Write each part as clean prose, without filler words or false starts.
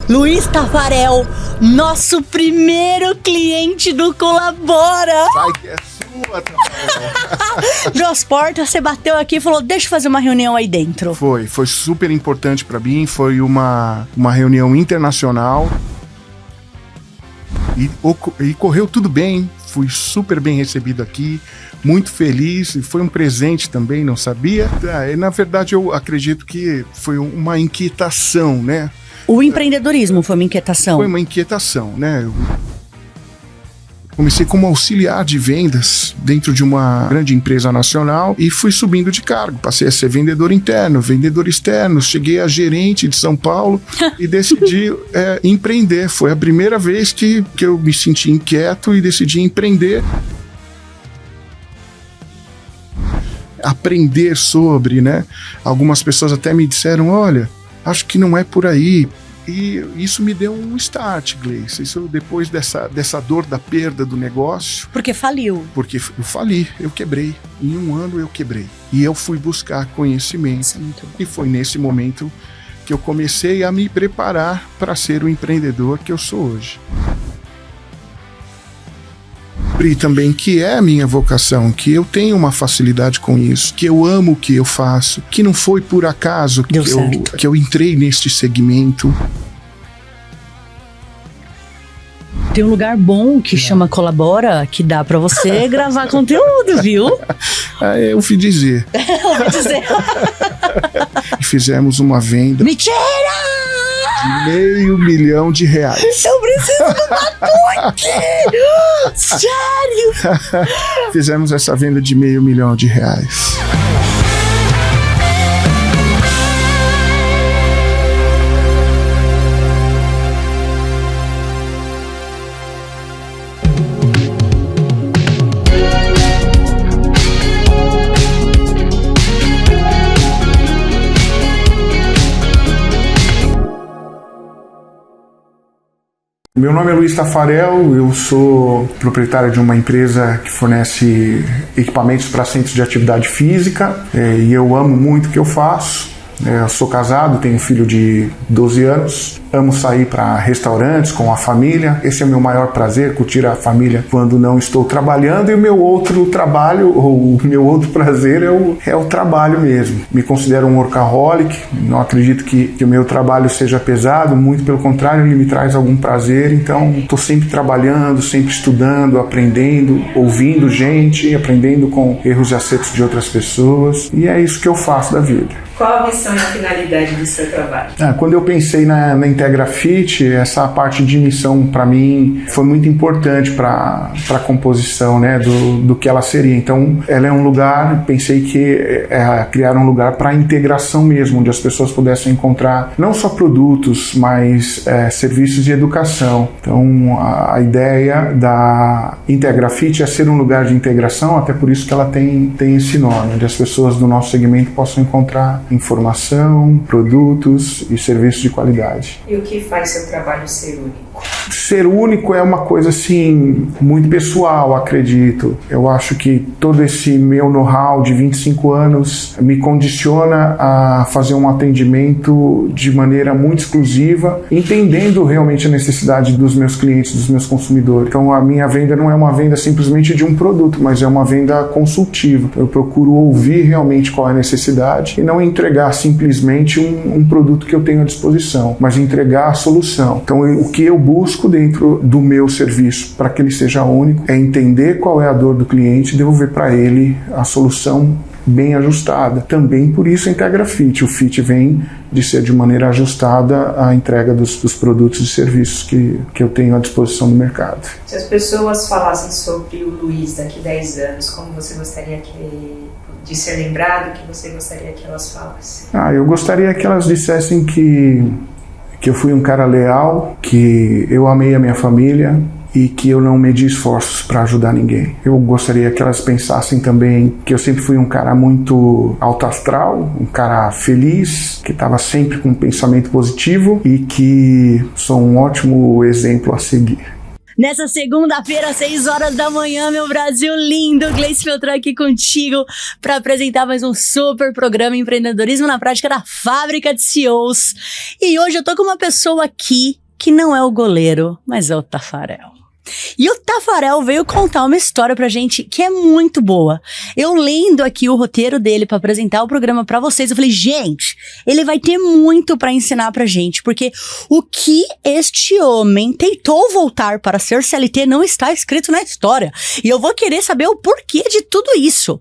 Luiz Tafarel, nosso primeiro cliente do Colabora. Sai que é sua, Tafarel. Abriu as portas, você bateu aqui e falou, deixa eu fazer uma reunião aí dentro. Foi super importante para mim, foi uma reunião internacional e correu tudo bem, fui super bem recebido aqui, muito feliz, e foi um presente também, não sabia. Na verdade, eu acredito que foi uma inquietação, né? O empreendedorismo foi uma inquietação? Foi uma inquietação, né? Eu comecei como auxiliar de vendas dentro de uma grande empresa nacional e fui subindo de cargo. Passei a ser vendedor interno, vendedor externo, cheguei a gerente de São Paulo e decidi empreender. Foi a primeira vez que eu me senti inquieto e decidi empreender. Aprender sobre, né? Algumas pessoas até me disseram, olha, acho que não é por aí. E isso me deu um start, Gleice. Isso depois dessa dor da perda do negócio. Porque faliu. Porque eu fali, eu quebrei. Em um ano eu quebrei. E eu fui buscar conhecimento. Isso é muito bom. E foi nesse momento que eu comecei a me preparar para ser o empreendedor que eu sou hoje. E também que é a minha vocação, que eu tenho uma facilidade com isso, que eu amo o que eu faço, que não foi por acaso que eu entrei neste segmento. Tem um lugar bom que chama Colabora, que dá pra você gravar conteúdo, viu? Eu ouvi dizer. Ouvi dizer. E fizemos uma venda. Mentira! De R$500 mil. Eu preciso do batuque! Sério? Fizemos essa venda de R$500 mil. Meu nome é Luiz Tafarel, eu sou proprietário de uma empresa que fornece equipamentos para centros de atividade física e eu amo muito o que eu faço. Eu sou casado, tenho um filho de 12 anos, amo sair para restaurantes com a família. Esse é o meu maior prazer, curtir a família quando não estou trabalhando. E o meu outro trabalho, ou o meu outro prazer é o trabalho mesmo. Me considero um workaholic, não acredito que o meu trabalho seja pesado, muito pelo contrário, ele me traz algum prazer. Então estou sempre trabalhando, sempre estudando, aprendendo, ouvindo gente, aprendendo com erros e acertos de outras pessoas. E é isso que eu faço da vida. Qual a missão e a finalidade do seu trabalho? Quando eu pensei na Integrafit, essa parte de missão para mim foi muito importante para a composição, né, do que ela seria. Então, ela é um lugar, pensei que criar um lugar para a integração mesmo, onde as pessoas pudessem encontrar não só produtos, mas serviços de educação. Então, a ideia da Integrafit é ser um lugar de integração, até por isso que ela tem esse nome, onde as pessoas do nosso segmento possam encontrar informação, produtos e serviços de qualidade. E o que faz seu trabalho ser único? Ser único é uma coisa assim muito pessoal, acredito. Eu acho que todo esse meu know-how de 25 anos me condiciona a fazer um atendimento de maneira muito exclusiva, entendendo realmente a necessidade dos meus clientes, dos meus consumidores. Então a minha venda não é uma venda simplesmente de um produto, mas é uma venda consultiva. Eu procuro ouvir realmente qual é a necessidade e não entregar simplesmente um produto que eu tenho à disposição, mas entregar a solução. Então o que eu busco dentro do meu serviço para que ele seja único é entender qual é a dor do cliente e devolver para ele a solução bem ajustada. Também por isso a Integrafit. O FIT vem de ser de maneira ajustada a entrega dos produtos e serviços que eu tenho à disposição do mercado. Se as pessoas falassem sobre o Luiz daqui a 10 anos, como você gostaria de ser lembrado, o que você gostaria que elas falassem? Eu gostaria que elas dissessem que eu fui um cara leal, que eu amei a minha família e que eu não medi esforços para ajudar ninguém. Eu gostaria que elas pensassem também que eu sempre fui um cara muito alto astral, um cara feliz, que estava sempre com um pensamento positivo e que sou um ótimo exemplo a seguir. Nessa segunda-feira, 6 horas da manhã, meu Brasil lindo, Gleice Beltrão aqui contigo para apresentar mais um super programa Empreendedorismo na Prática da Fábrica de CEOs. E hoje eu tô com uma pessoa aqui que não é o goleiro, mas é o Tafarel. E o Tafarel veio contar uma história pra gente que é muito boa. Eu lendo aqui o roteiro dele pra apresentar o programa pra vocês, eu falei, gente, ele vai ter muito pra ensinar pra gente, porque o que este homem tentou voltar para ser CLT não está escrito na história. E eu vou querer saber o porquê de tudo isso.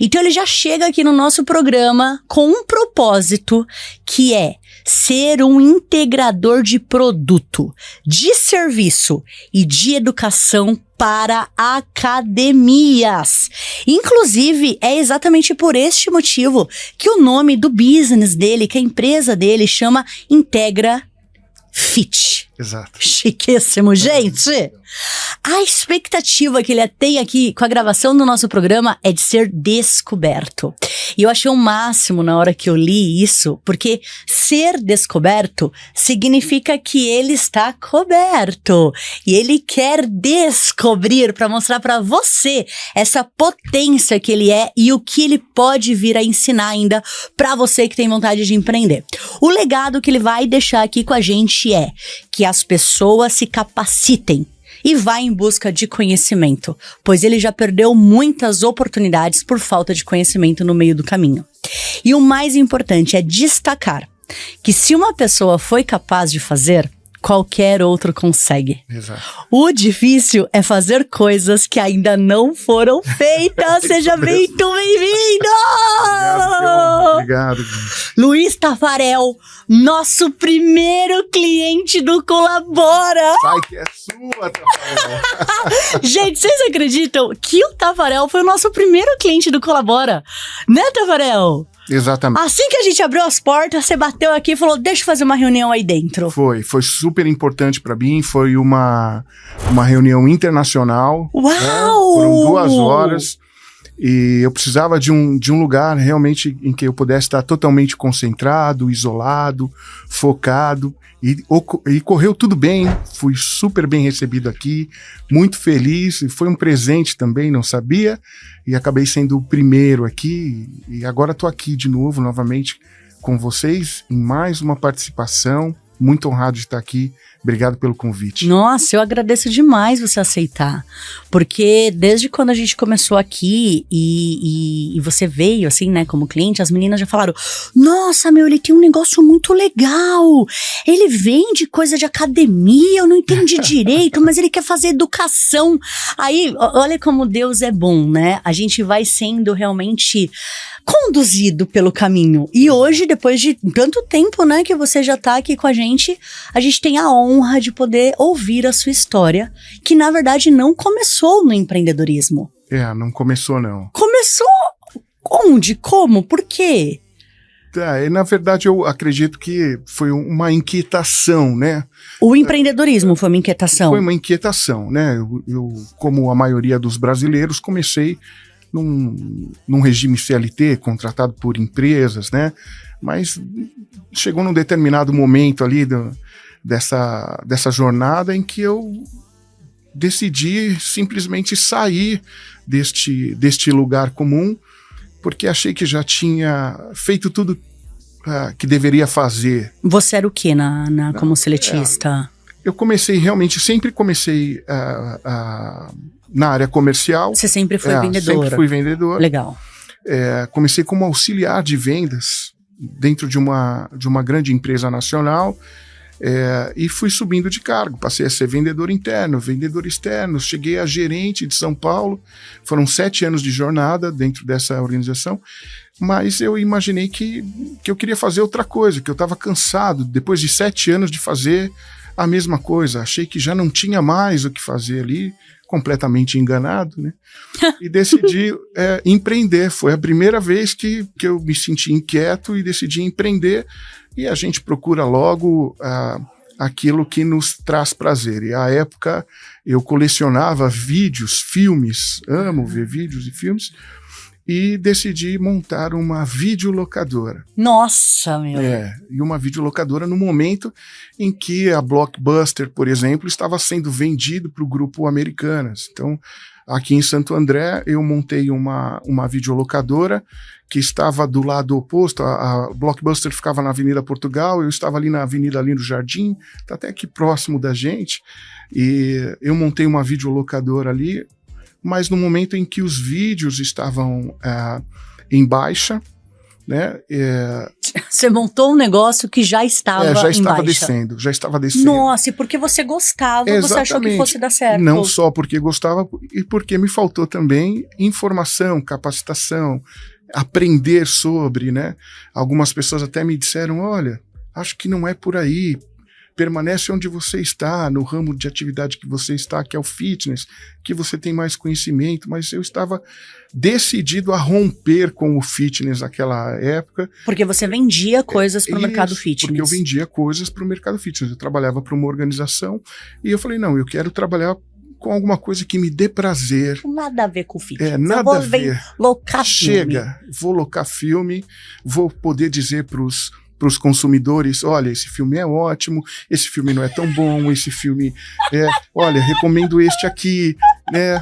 Então ele já chega aqui no nosso programa com um propósito que é ser um integrador de produto, de serviço e de educação para academias. Inclusive, é exatamente por este motivo que o nome do business dele, que a empresa dele chama Integra Fit. Exato. Chiquíssimo, gente! A expectativa que ele tem aqui com a gravação do nosso programa é de ser descoberto. E eu achei o máximo na hora que eu li isso, porque ser descoberto significa que ele está coberto. E ele quer descobrir para mostrar para você essa potência que ele é e o que ele pode vir a ensinar ainda para você que tem vontade de empreender. O legado que ele vai deixar aqui com a gente é que as pessoas se capacitem e vá em busca de conhecimento, pois ele já perdeu muitas oportunidades por falta de conhecimento no meio do caminho. E o mais importante é destacar que se uma pessoa foi capaz de fazer, qualquer outro consegue. Exato. O difícil é fazer coisas que ainda não foram feitas. Seja muito bem-vindo! Obrigado. Luiz Tafarel, nosso primeiro cliente do Colabora. Sai que é sua, Tafarel. Gente, vocês acreditam que o Tafarel foi o nosso primeiro cliente do Colabora? Né, Tafarel? Exatamente. Assim que a gente abriu as portas, você bateu aqui e falou, deixa eu fazer uma reunião aí dentro. Foi super importante para mim, foi uma reunião internacional. Uau! Né? Foram 2 horas e eu precisava de um lugar realmente em que eu pudesse estar totalmente concentrado, isolado, focado. E correu tudo bem, fui super bem recebido aqui, muito feliz, e foi um presente também, não sabia, e acabei sendo o primeiro aqui, e agora estou aqui de novo, novamente, com vocês, em mais uma participação, muito honrado de estar aqui, obrigado pelo convite. Nossa, eu agradeço demais você aceitar, porque desde quando a gente começou aqui e você veio assim, né, como cliente, as meninas já falaram, nossa, meu, ele tem um negócio muito legal, ele vende coisa de academia, eu não entendi direito, mas ele quer fazer educação. Aí, olha como Deus é bom, né, a gente vai sendo realmente conduzido pelo caminho. E hoje, depois de tanto tempo, né, que você já tá aqui com a gente tem a honra de poder ouvir a sua história, que na verdade não começou no empreendedorismo. Não começou não. Começou onde? Como? Por quê? Na verdade eu acredito que foi uma inquietação, né? O empreendedorismo foi uma inquietação? Foi uma inquietação, né? Eu como a maioria dos brasileiros, comecei num regime CLT, contratado por empresas, né? Mas chegou num determinado momento ali dessa jornada em que eu decidi simplesmente sair deste lugar comum, porque achei que já tinha feito tudo que deveria fazer. Você era o quê como seletista? Eu sempre comecei na área comercial. Você sempre foi vendedor? Sempre fui vendedor. Legal. Comecei como auxiliar de vendas dentro de uma grande empresa nacional e fui subindo de cargo. Passei a ser vendedor interno, vendedor externo, cheguei a gerente de São Paulo. Foram 7 anos de jornada dentro dessa organização, mas eu imaginei que eu queria fazer outra coisa, que eu estava cansado, depois de 7 anos de fazer a mesma coisa. Achei que já não tinha mais o que fazer ali, completamente enganado, né? E decidi empreender. Foi a primeira vez que eu me senti inquieto e decidi empreender. E a gente procura logo aquilo que nos traz prazer. E à época eu colecionava vídeos, filmes, amo ver vídeos e filmes. e decidi montar uma videolocadora. Nossa, meu. E uma videolocadora no momento em que a Blockbuster, por exemplo, estava sendo vendido para o grupo Americanas. Então, aqui em Santo André, eu montei uma videolocadora que estava do lado oposto. A Blockbuster ficava na Avenida Portugal, eu estava ali na Avenida Lindo Jardim, está até aqui próximo da gente, e eu montei uma videolocadora ali, mas no momento em que os vídeos estavam em baixa, né? Você montou um negócio que já estava em baixa. Já estava descendo. Nossa, e porque você gostava, Exatamente. você achou que fosse dar certo. Não só porque gostava, e porque me faltou também informação, capacitação, aprender sobre, né? Algumas pessoas até me disseram, olha, acho que não é por aí, permanece onde você está, no ramo de atividade que você está, que é o fitness, que você tem mais conhecimento, mas eu estava decidido a romper com o fitness naquela época. Porque você vendia coisas para o mercado fitness. Porque eu vendia coisas para o mercado fitness, eu trabalhava para uma organização, e eu falei, não, eu quero trabalhar com alguma coisa que me dê prazer. Nada a ver com o fitness. Nada a ver. Locar Chega, filme. Vou locar filme, vou poder dizer para os consumidores, olha, esse filme é ótimo, esse filme não é tão bom, esse filme olha, recomendo este aqui, né?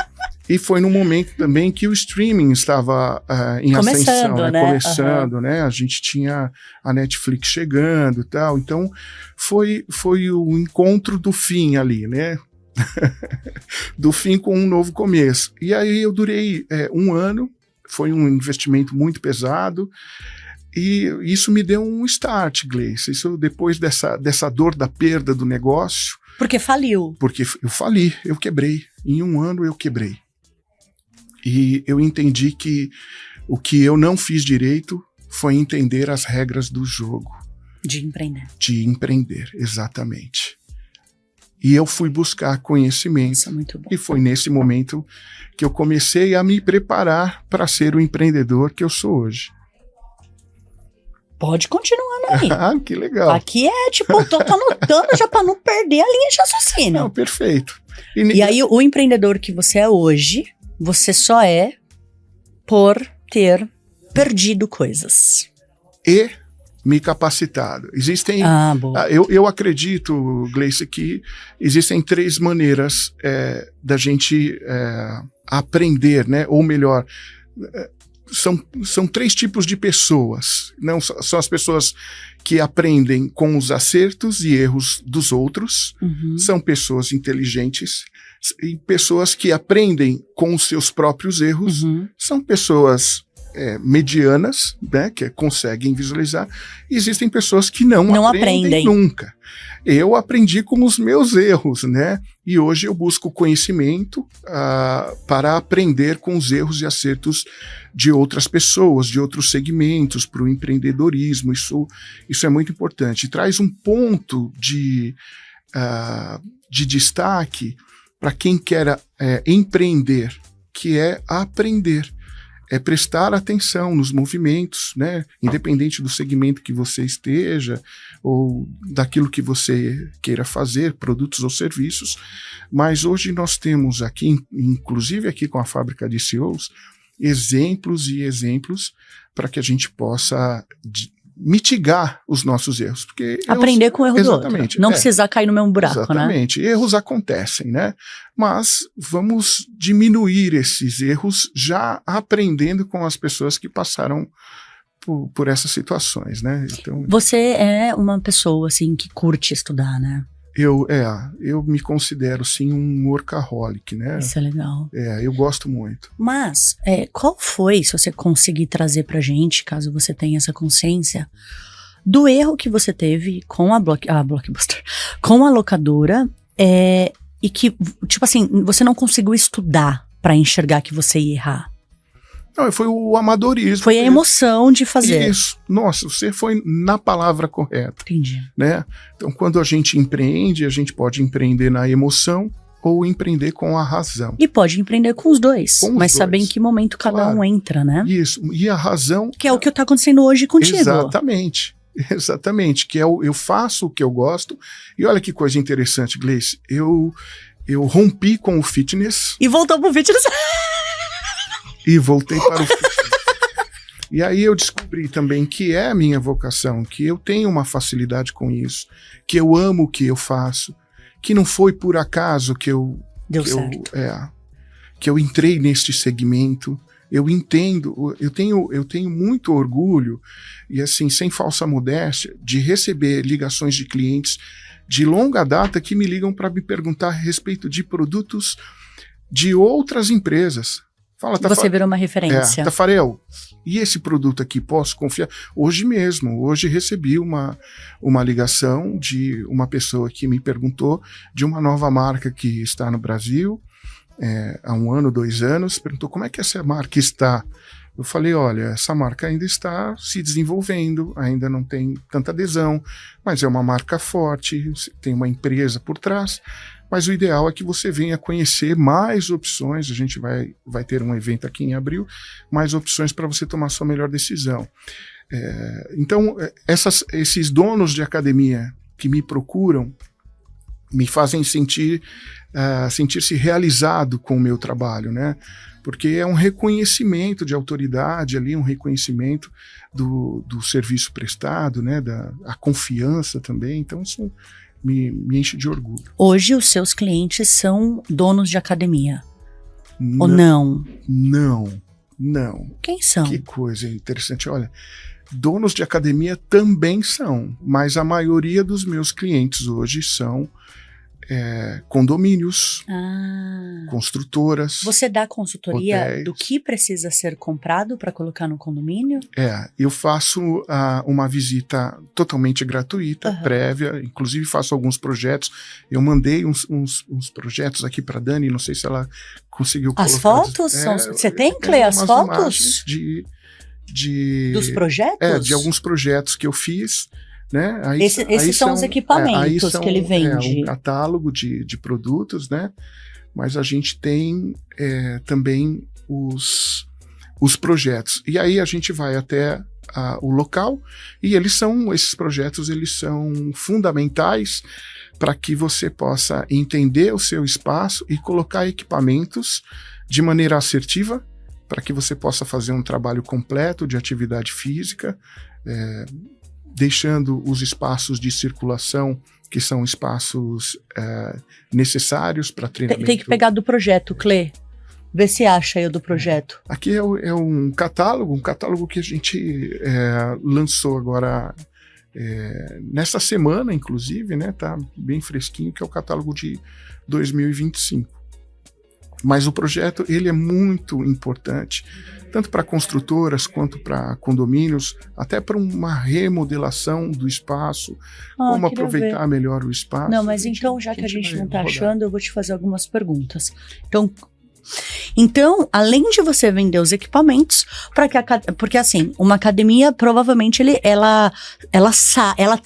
E foi num momento também que o streaming estava em ascensão, né? Começando, né? A gente tinha a Netflix chegando e tal, então foi o encontro do fim ali, né? Do fim com um novo começo. E aí eu durei 1 ano, foi um investimento muito pesado, e isso me deu um start, Gleice. Isso depois dessa dor da perda do negócio. Porque faliu. Porque eu fali, eu quebrei. Em 1 ano eu quebrei. E eu entendi que o que eu não fiz direito foi entender as regras do jogo. De empreender. De empreender, exatamente. E eu fui buscar conhecimento. Isso é muito bom. E foi nesse momento que eu comecei a me preparar para ser o empreendedor que eu sou hoje. Pode continuar aí. Ah, que legal. Aqui eu tô anotando já para não perder a linha de raciocínio. Não, perfeito. E aí, o empreendedor que você é hoje, você só é por ter perdido coisas. E me capacitado. Existem... boa. Eu acredito, Gleice, que existem 3 maneiras da gente aprender, né? Ou melhor... São 3 tipos de pessoas. Não são as pessoas que aprendem com os acertos e erros dos outros. Uhum. São pessoas inteligentes e pessoas que aprendem com os seus próprios erros. Uhum. São pessoas medianas, né, que conseguem visualizar. E existem pessoas que não aprendem nunca. Eu aprendi com os meus erros, né? E hoje eu busco conhecimento para aprender com os erros e acertos de outras pessoas, de outros segmentos, para o empreendedorismo. Isso é muito importante. Traz um ponto de destaque para quem quer empreender, que é aprender. É prestar atenção nos movimentos, né? Independente do segmento que você esteja ou daquilo que você queira fazer, produtos ou serviços. Mas hoje nós temos aqui, inclusive aqui com a Fábrica de CEOs, exemplos e exemplos para que a gente possa mitigar os nossos erros. Porque aprender com o erro do outro. Não precisar cair no mesmo buraco, exatamente. Né? Erros acontecem, né? Mas vamos diminuir esses erros já aprendendo com as pessoas que passaram por essas situações, né? Então, você é uma pessoa, assim, que curte estudar, né? Eu me considero, sim, um workaholic, né? Isso é legal. Eu gosto muito. Mas, qual foi, se você conseguir trazer pra gente, caso você tenha essa consciência, do erro que você teve com a Blockbuster, com a locadora, e que, tipo assim, você não conseguiu estudar pra enxergar que você ia errar? Não, foi o amadorismo. Foi a emoção de fazer. Isso. Nossa, você foi na palavra correta. Entendi. Né? Então, quando a gente empreende, a gente pode empreender na emoção ou empreender com a razão. E pode empreender com os dois. Mas saber em que momento cada um entra, né? Isso. E a razão... Que é o que está acontecendo hoje contigo. Exatamente. Exatamente. Que eu faço o que eu gosto. E olha que coisa interessante, Gleice. Eu rompi com o fitness. E voltou pro fitness. E voltei para o fitness. E aí eu descobri também que é a minha vocação, que eu tenho uma facilidade com isso, que eu amo o que eu faço, que não foi por acaso que eu entrei neste segmento. Eu entendo, eu tenho muito orgulho, e assim, sem falsa modéstia, de receber ligações de clientes de longa data que me ligam para me perguntar a respeito de produtos de outras empresas. Fala, Você virou uma referência. Tafarel, e esse produto aqui, posso confiar? Hoje recebi uma ligação de uma pessoa que me perguntou de uma nova marca que está no Brasil, há 1 ano, 2 anos, perguntou como é que essa marca está. Eu falei, olha, essa marca ainda está se desenvolvendo, ainda não tem tanta adesão, mas é uma marca forte, tem uma empresa por trás, mas o ideal é que você venha conhecer mais opções. A gente vai ter um evento aqui em abril, mais opções para você tomar sua melhor decisão. Então, esses donos de academia que me procuram me fazem sentir-se realizado com o meu trabalho, né? Porque é um reconhecimento de autoridade ali, um reconhecimento do serviço prestado, né? A confiança também. Então, isso me enche de orgulho. Hoje os seus clientes são donos de academia? Ou não? Não. Quem são? Que coisa interessante. Olha, donos de academia também são, mas a maioria dos meus clientes hoje são condomínios, construtoras. Você dá consultoria hotéis. Do que precisa ser comprado para colocar no condomínio? Eu faço uma visita totalmente gratuita, prévia, inclusive faço alguns projetos. Eu mandei uns projetos aqui para Dani, não sei se ela conseguiu colocar. As fotos? Você tem, Clê, as fotos? Dos projetos? De alguns projetos que eu fiz. Né? Esses são os equipamentos que ele vende. Um catálogo de produtos, né? Mas a gente tem também os projetos. E aí a gente vai até o local e esses projetos eles são fundamentais para que você possa entender o seu espaço e colocar equipamentos de maneira assertiva para que você possa fazer um trabalho completo de atividade física, deixando os espaços de circulação, que são espaços necessários para treinamento. Tem que pegar do projeto, Clê. Vê se acha aí o do projeto. Aqui é um catálogo que a gente lançou agora nessa semana, inclusive, né? Tá bem fresquinho, que é o catálogo de 2025. Mas o projeto ele é muito importante, tanto para construtoras quanto para condomínios, até para uma remodelação do espaço, como aproveitar melhor o espaço. Não, mas então, já que a gente não está achando, eu vou te fazer algumas perguntas. Então, além de você vender os equipamentos, porque assim, uma academia provavelmente ela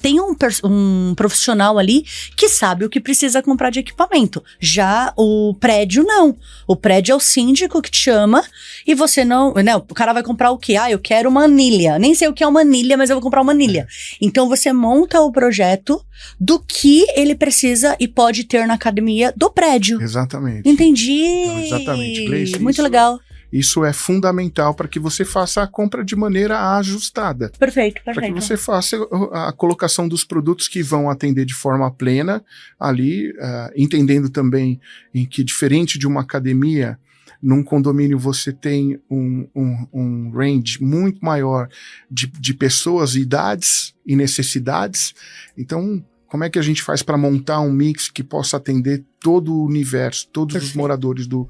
tem um profissional ali que sabe o que precisa comprar de equipamento. Já o prédio não. O prédio é o síndico que te chama e você não, né? O cara vai comprar o quê? Eu quero uma anilha. Nem sei o que é uma anilha, mas eu vou comprar uma anilha. Então você monta o projeto do que ele precisa e pode ter na academia do prédio. Exatamente. Entendi. Então, exatamente, Gleice. Muito legal. Isso é fundamental para que você faça a compra de maneira ajustada. Perfeito. Para que você faça a colocação dos produtos que vão atender de forma plena ali, entendendo também em que, diferente de uma academia, num condomínio você tem um range muito maior de pessoas, idades e necessidades. Então, como é que a gente faz para montar um mix que possa atender todo o universo, todos os moradores do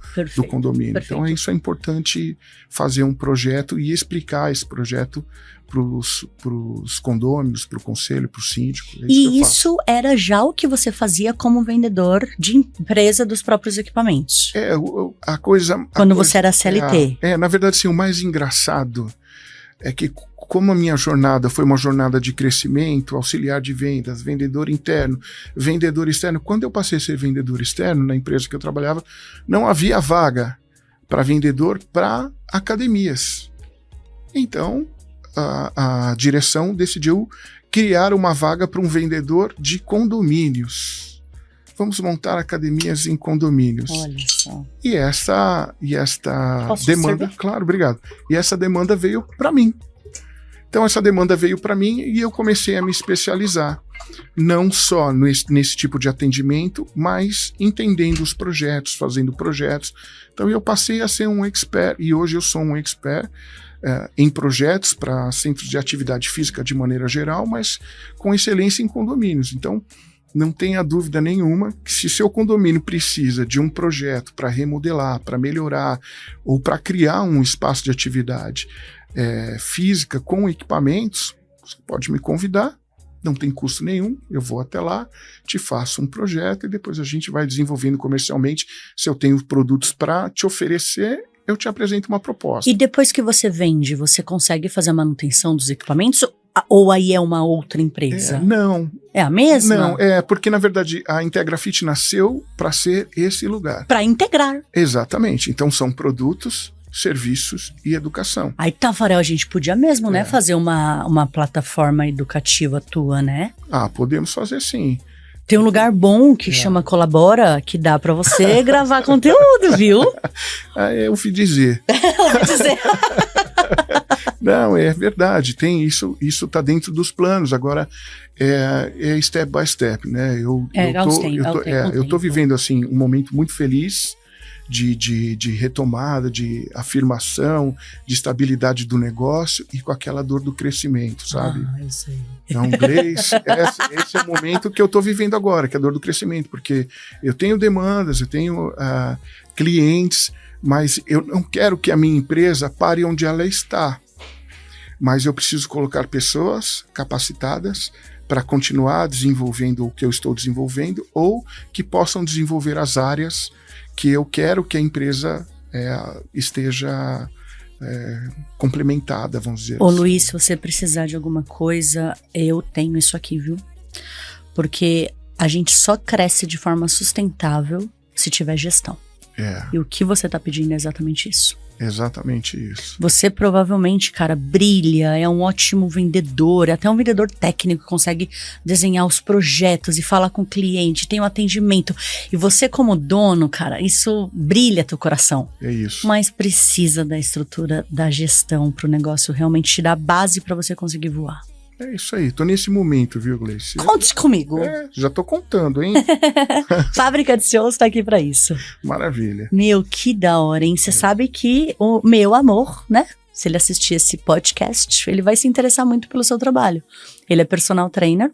condomínio? Perfeito. Então, isso é importante fazer um projeto e explicar esse projeto para os condôminos, para o conselho, para o síndico. E isso era já o que você fazia como vendedor de empresa dos próprios equipamentos? Quando você era CLT? Na verdade, sim, o mais engraçado é que, como a minha jornada foi uma jornada de crescimento, auxiliar de vendas, vendedor interno, vendedor externo, quando eu passei a ser vendedor externo na empresa que eu trabalhava, não havia vaga para vendedor para academias. Então, a direção decidiu criar uma vaga para um vendedor de condomínios. vamos montar academias em condomínios. Olha só. E esta Posso demanda, servir? claro, obrigado. E essa demanda veio para mim. Então essa demanda veio para mim e eu comecei a me especializar, não só nesse tipo de atendimento, mas entendendo os projetos, fazendo projetos. Então eu passei a ser um expert e hoje eu sou um expert em projetos para centros de atividade física de maneira geral, mas com excelência em condomínios. Então não tenha dúvida nenhuma que se seu condomínio precisa de um projeto para remodelar, para melhorar ou para criar um espaço de atividade física com equipamentos, você pode me convidar, não tem custo nenhum, eu vou até lá, te faço um projeto e depois a gente vai desenvolvendo comercialmente. Se eu tenho produtos para te oferecer, eu te apresento uma proposta. E depois que você vende, você consegue fazer a manutenção dos equipamentos? Ou aí é uma outra empresa? Não. É a mesma? Não, porque na verdade a IntegraFit nasceu para ser esse lugar. Para integrar. Exatamente. Então são produtos, serviços e educação. Aí, Tafarel, a gente podia mesmo, né, fazer uma plataforma educativa tua, né? Podemos fazer sim. Tem um lugar bom que chama Colabora, que dá pra você gravar conteúdo, viu? Eu ouvi dizer. Ouvi dizer. Não, é verdade, tem isso tá dentro dos planos, agora é step by step, né? Eu tô vivendo assim um momento muito feliz de retomada, de afirmação, de estabilidade do negócio e com aquela dor do crescimento, sabe? Eu sei. Então, Gleice, esse é o momento que eu estou vivendo agora, que é a dor do crescimento, porque eu tenho demandas, eu tenho clientes, mas eu não quero que a minha empresa pare onde ela está. Mas eu preciso colocar pessoas capacitadas para continuar desenvolvendo o que eu estou desenvolvendo ou que possam desenvolver as áreas que eu quero que a empresa esteja complementada, vamos dizer assim. Luiz, se você precisar de alguma coisa, eu tenho isso aqui, viu? Porque a gente só cresce de forma sustentável se tiver gestão. E o que você está pedindo é exatamente isso. Exatamente isso. Você provavelmente, cara, brilha, é um ótimo vendedor, até um vendedor técnico, consegue desenhar os projetos e falar com o cliente, tem um atendimento. E você como dono, cara, isso brilha teu coração. É isso. Mas precisa da estrutura da gestão para o negócio realmente te dar base para você conseguir voar. É isso aí, tô nesse momento, viu, Gleice? Conte comigo. Já tô contando, hein? Fábrica de CEOs tá aqui pra isso. Maravilha. Meu, que da hora, hein? Você sabe que o meu amor, né? Se ele assistir esse podcast, ele vai se interessar muito pelo seu trabalho. Ele é personal trainer.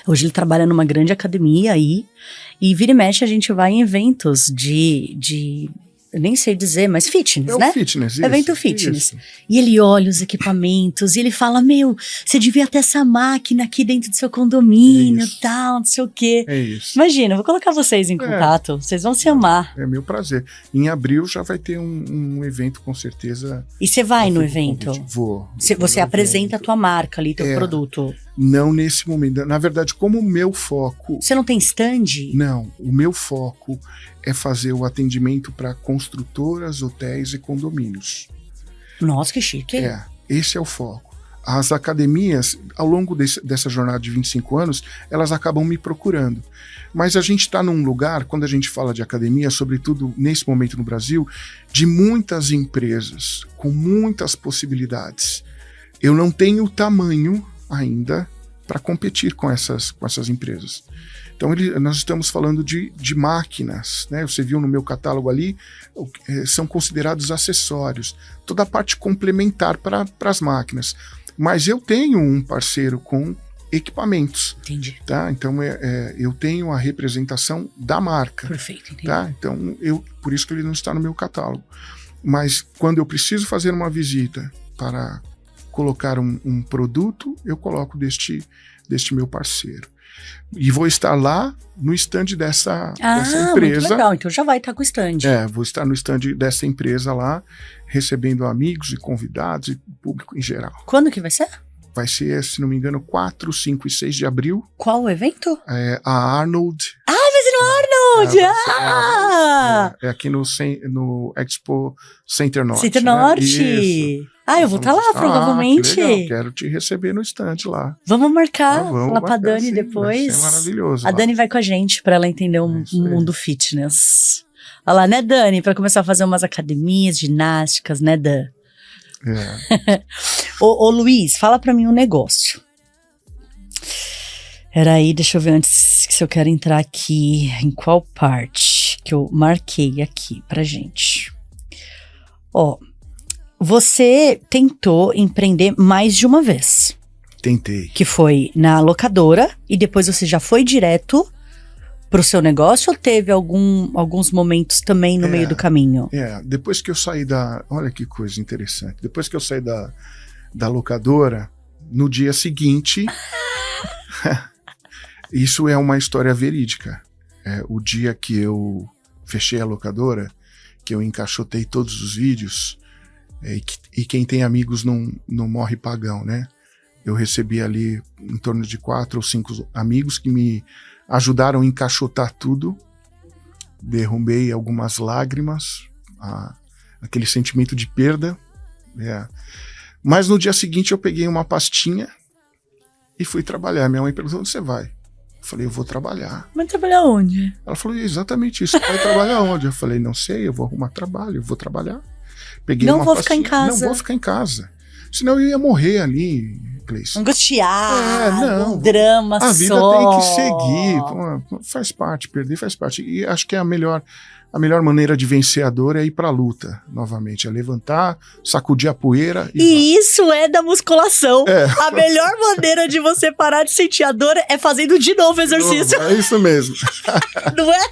Hoje ele trabalha numa grande academia aí. E vira e mexe a gente vai em eventos de eu nem sei dizer, mas fitness, né? Fitness, isso. Evento fitness. Isso. E ele olha os equipamentos e ele fala, você devia ter essa máquina aqui dentro do seu condomínio, tal, não sei o quê. É isso. Imagina, eu vou colocar vocês em contato, vocês vão se amar. É meu prazer. Em abril já vai ter um evento, com certeza. E você vai no evento? Vou. Você apresenta a tua marca ali, teu produto? Não nesse momento. Na verdade, como o meu foco... Você não tem stand? Não, o meu foco é fazer o atendimento para construtoras, hotéis e condomínios. Nossa, que chique. Esse é o foco. As academias, ao longo dessa jornada de 25 anos, elas acabam me procurando. Mas a gente está num lugar, quando a gente fala de academia, sobretudo nesse momento no Brasil, de muitas empresas, com muitas possibilidades. Eu não tenho tamanho ainda para competir com essas empresas. Então nós estamos falando de máquinas, né? Você viu no meu catálogo ali, são considerados acessórios, toda a parte complementar para as máquinas. Mas eu tenho um parceiro com equipamentos. Entendi. Tá? Então eu tenho a representação da marca. Perfeito, entendi. Tá? Então por isso que ele não está no meu catálogo. Mas quando eu preciso fazer uma visita para colocar um produto, eu coloco deste meu parceiro. E vou estar lá no stand dessa empresa. Muito legal, então já vai estar com o stand. Vou estar no stand dessa empresa lá, recebendo amigos e convidados e público em geral. Quando que vai ser? Vai ser, se não me engano, 4, 5 e 6 de abril. Qual o evento? A Arnold. Vai ser no Arnold! É aqui no Expo Center Norte. Center Norte. Né? Isso. Ah, eu vou estar lá, provavelmente. Que legal. Quero te receber no estande lá. Vamos marcar, vamos falar pra Dani sim, depois. Vai ser maravilhoso. A Dani vai com a gente pra ela entender o mundo fitness. Olha lá, né, Dani? Pra começar a fazer umas academias, ginásticas, né, Dan? Ô, Luiz, fala pra mim um negócio. Peraí, deixa eu ver antes se eu quero entrar aqui, em qual parte que eu marquei aqui pra gente. Ó, você tentou empreender mais de uma vez. Tentei. Que foi na locadora e depois você já foi direto pro seu negócio ou teve alguns momentos também no meio do caminho? Depois que eu saí olha que coisa interessante. Depois que eu saí da locadora, no dia seguinte... Isso é uma história verídica. O dia que eu fechei a locadora, que eu encaixotei todos os vídeos, e quem tem amigos não morre pagão, né? Eu recebi ali em torno de 4 ou 5 amigos que me ajudaram a encaixotar tudo. Derrubei algumas lágrimas, aquele sentimento de perda. Mas no dia seguinte eu peguei uma pastinha e fui trabalhar. Minha mãe perguntou: onde você vai? Eu falei: eu vou trabalhar. Mas trabalhar onde? Ela falou: exatamente isso. Você vai trabalhar onde? Eu falei: não sei, eu vou arrumar trabalho, eu vou trabalhar. Peguei não uma vou pastinha. Ficar em casa. Não vou ficar em casa. Senão eu ia morrer ali, Gleice. Angustiado, um drama só. A vida tem que seguir. Faz parte, perder faz parte. E acho que a melhor maneira de vencer a dor é ir pra luta, novamente. É levantar, sacudir a poeira. E isso é da musculação. A melhor maneira de você parar de sentir a dor é fazendo de novo o exercício. É isso mesmo. Não é?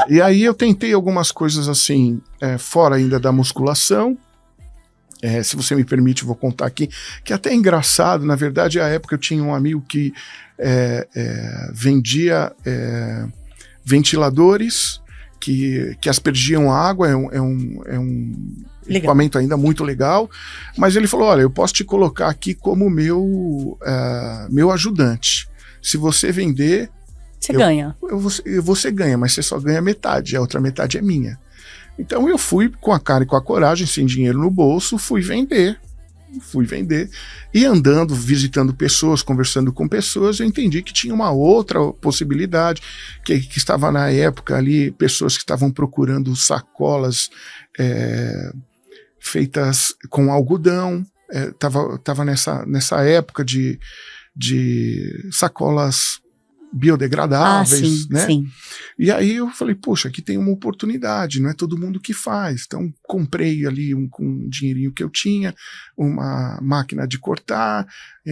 E aí eu tentei algumas coisas assim, fora ainda da musculação. Se você me permite, eu vou contar aqui, que até é engraçado. Na verdade, à época eu tinha um amigo que vendia ventiladores que aspergiam água, é um equipamento ainda muito legal, mas ele falou: olha, eu posso te colocar aqui como meu ajudante. Se você vender... Você ganha. Você ganha, mas você só ganha metade, a outra metade é minha. Então eu fui com a cara e com a coragem, sem dinheiro no bolso, fui vender. E andando, visitando pessoas, conversando com pessoas, eu entendi que tinha uma outra possibilidade, que estava na época ali, pessoas que estavam procurando sacolas feitas com algodão, estava nessa época de sacolas biodegradáveis, né? Sim. E aí eu falei: poxa, aqui tem uma oportunidade, não é todo mundo que faz. Então comprei ali com um dinheirinho que eu tinha, uma máquina de cortar,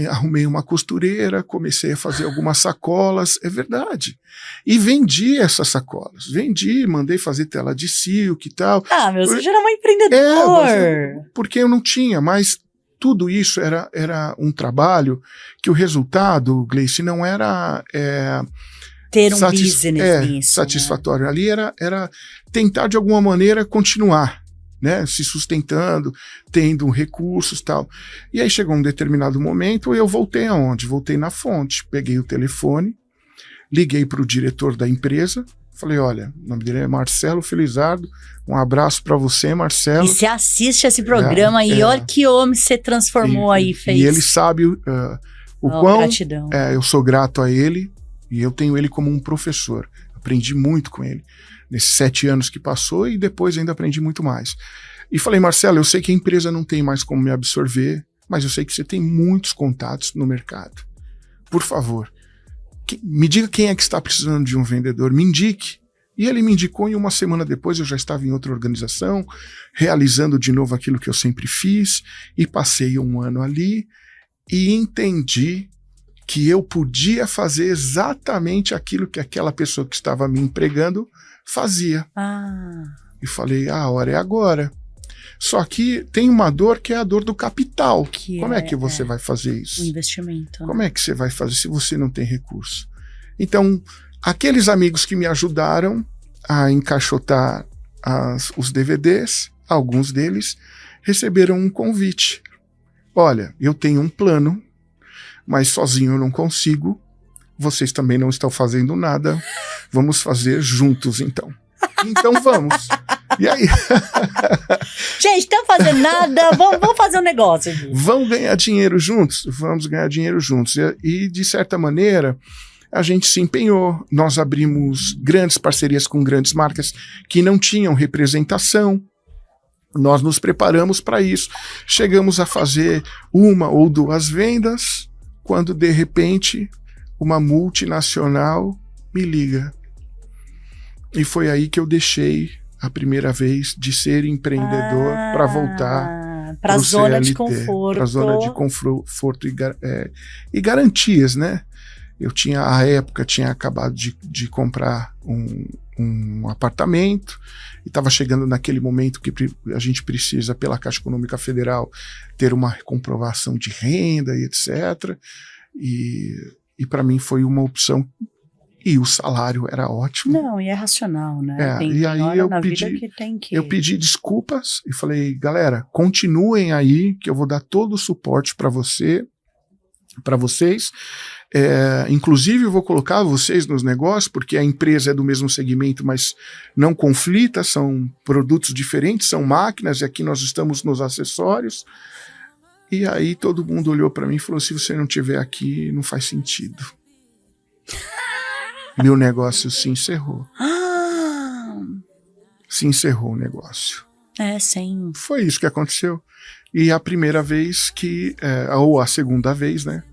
arrumei uma costureira, comecei a fazer algumas sacolas, é verdade. E vendi essas sacolas, mandei fazer tela de silk e tal. Você já era um empreendedor. Porque eu não tinha, mas tudo isso era um trabalho que o resultado, Gleice, não era ter um business nisso, satisfatório. Né? Ali era tentar de alguma maneira continuar, né? Se sustentando, tendo recursos e tal. E aí chegou um determinado momento, eu voltei aonde? Voltei na fonte, peguei o telefone, liguei para o diretor da empresa, falei: olha, o nome dele é Marcelo Felizardo, um abraço para você, Marcelo. E você assiste esse programa e olha que homem você transformou fez. E ele sabe o quão gratidão. Eu sou grato a ele, e eu tenho ele como um professor. Aprendi muito com ele nesses 7 anos que passou, e depois ainda aprendi muito mais. E falei: Marcelo, eu sei que a empresa não tem mais como me absorver, mas eu sei que você tem muitos contatos no mercado. Por favor, me diga quem é que está precisando de um vendedor, me indique. E ele me indicou, e uma semana depois eu já estava em outra organização, realizando de novo aquilo que eu sempre fiz, e passei um ano ali e entendi que eu podia fazer exatamente aquilo que aquela pessoa que estava me empregando fazia. E falei: a hora é agora. Só que tem uma dor que é a dor do capital. Como é que você vai fazer isso? Um investimento. Como é que você vai fazer se você não tem recurso? Então, aqueles amigos que me ajudaram a encaixotar os DVDs, alguns deles receberam um convite. Olha, eu tenho um plano, mas sozinho eu não consigo. Vocês também não estão fazendo nada. Vamos fazer juntos, então. Então vamos. E aí? Gente, estamos fazendo nada, vamos fazer um negócio aqui. Vamos ganhar dinheiro juntos? Vamos ganhar dinheiro juntos. E de certa maneira, a gente se empenhou. Nós abrimos grandes parcerias com grandes marcas que não tinham representação. Nós nos preparamos para isso. Chegamos a fazer 1 ou 2 vendas, quando de repente uma multinacional me liga. E foi aí que eu deixei a primeira vez de ser empreendedor para voltar para a zona CLT, de conforto. Para a zona de conforto e garantias, né? Eu à época, tinha acabado de comprar um apartamento e estava chegando naquele momento que a gente precisa, pela Caixa Econômica Federal, ter uma comprovação de renda e etc. E para mim foi uma opção. E o salário era ótimo. Não, e é racional, né? E aí eu pedi desculpas e falei, galera, continuem aí, que eu vou dar todo o suporte para vocês. Inclusive eu vou colocar vocês nos negócios, porque a empresa é do mesmo segmento, mas não conflita, são produtos diferentes, são máquinas, e aqui nós estamos nos acessórios. E aí todo mundo olhou para mim e falou, se você não estiver aqui, não faz sentido. Meu negócio se encerrou. Se encerrou o negócio. Sim. Foi isso que aconteceu. E a primeira vez ou a segunda vez, né,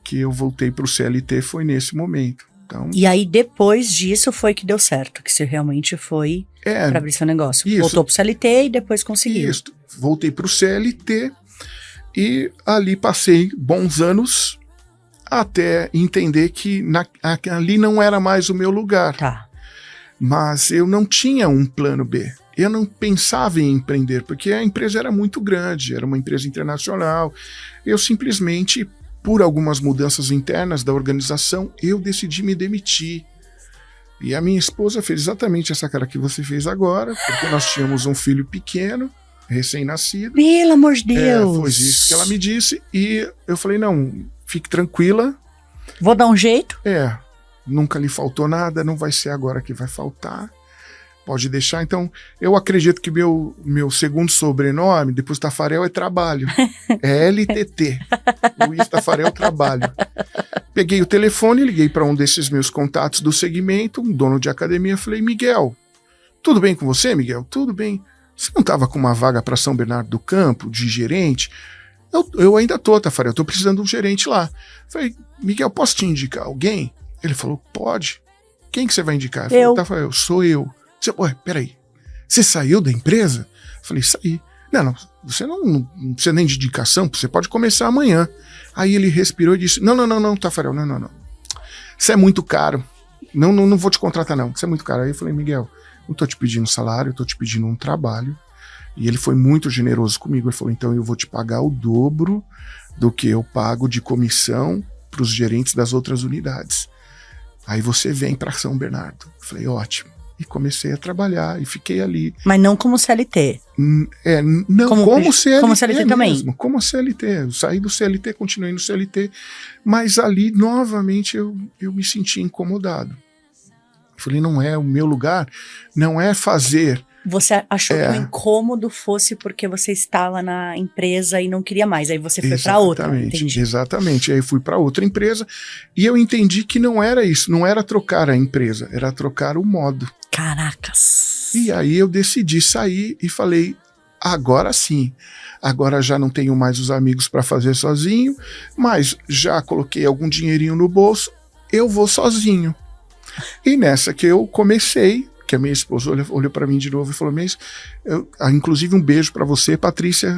que eu voltei para o CLT foi nesse momento. Então, e aí depois disso foi que deu certo, que você realmente foi para abrir seu negócio. Isso. Voltou para o CLT e depois conseguiu. Isso. Voltei para o CLT e ali passei bons anos até entender que ali não era mais o meu lugar. Tá. Mas eu não tinha um plano B. Eu não pensava em empreender, porque a empresa era muito grande, era uma empresa internacional. Eu simplesmente, por algumas mudanças internas da organização, eu decidi me demitir. E a minha esposa fez exatamente essa cara que você fez agora, porque nós tínhamos um filho pequeno, recém-nascido. Pelo amor de Deus! Foi isso que ela me disse, e eu falei, não, fique tranquila. Vou dar um jeito. Nunca lhe faltou nada, não vai ser agora que vai faltar. Pode deixar. Então, eu acredito que meu segundo sobrenome, depois Tafarel, é trabalho. É LTT. Luiz Tafarel Trabalho. Peguei o telefone, liguei para um desses meus contatos do segmento, um dono de academia, falei, Miguel, tudo bem com você, Miguel? Tudo bem. Você não estava com uma vaga para São Bernardo do Campo, de gerente? Eu ainda tô, Tafarel, estou precisando de um gerente lá. Falei, Miguel, posso te indicar alguém? Ele falou, pode. Quem que você vai indicar? Eu falei, Tafarel, sou eu. Ué, peraí, você saiu da empresa? Eu falei, saí. Não, você não precisa nem de indicação, você pode começar amanhã. Aí ele respirou e disse, não, Tafarel, não. Você é muito caro, não vou te contratar não, você é muito caro. Aí eu falei, Miguel, não tô te pedindo salário, eu tô te pedindo um trabalho. E ele foi muito generoso comigo, ele falou, então eu vou te pagar o dobro do que eu pago de comissão para os gerentes das outras unidades. Aí você vem para São Bernardo. Eu falei, ótimo. E comecei a trabalhar e fiquei ali. Mas não como CLT. Não, como CLT. Como CLT mesmo, também. Como CLT. Eu saí do CLT, continuei no CLT, mas ali novamente eu me senti incomodado. Falei, não é o meu lugar, não é fazer. Você achou que o incômodo fosse porque você estava na empresa e não queria mais, aí você foi para outra, entendi. Exatamente, aí fui para outra empresa e eu entendi que não era isso, não era trocar a empresa, era trocar o modo. Caracas! E aí eu decidi sair e falei, agora sim, agora já não tenho mais os amigos para fazer sozinho, mas já coloquei algum dinheirinho no bolso, eu vou sozinho. E nessa que eu comecei, que a minha esposa olhou para mim de novo e falou, inclusive um beijo para você, Patrícia.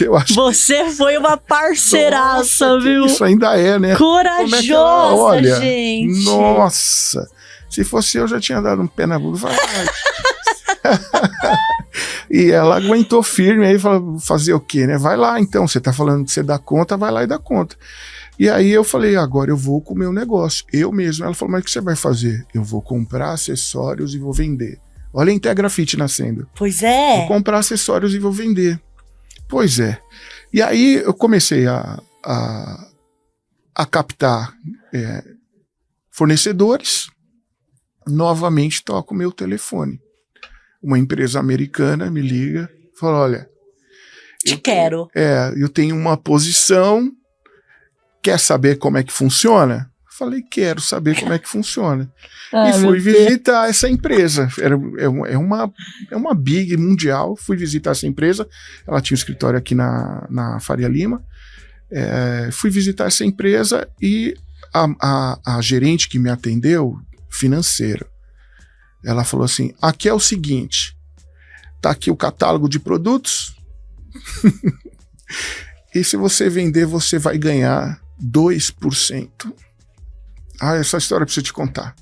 Eu acho você foi uma parceiraça, viu? Isso ainda é, né? Corajosa, olha, gente. Nossa, se fosse eu já tinha dado um pé na bunda. E ela aguentou firme, aí falou, fazer o quê, né? Vai lá então, você tá falando que você dá conta, vai lá e dá conta. E aí eu falei, agora eu vou com o meu negócio, eu mesmo. Ela falou, mas o que você vai fazer? Eu vou comprar acessórios e vou vender. Olha a Integra Fit nascendo. Pois é. Vou comprar acessórios e vou vender. Pois é. E aí eu comecei a captar fornecedores, novamente toco o meu telefone. Uma empresa americana me liga, fala, olha... eu tenho uma posição, quer saber como é que funciona? Falei, quero saber como é que funciona. E fui visitar essa empresa. É uma big mundial. Fui visitar essa empresa. Ela tinha um escritório aqui na Faria Lima. Fui visitar essa empresa e a gerente que me atendeu, financeira, ela falou assim, aqui é o seguinte, tá aqui o catálogo de produtos e se você vender, você vai ganhar 2%. Essa história eu preciso te contar.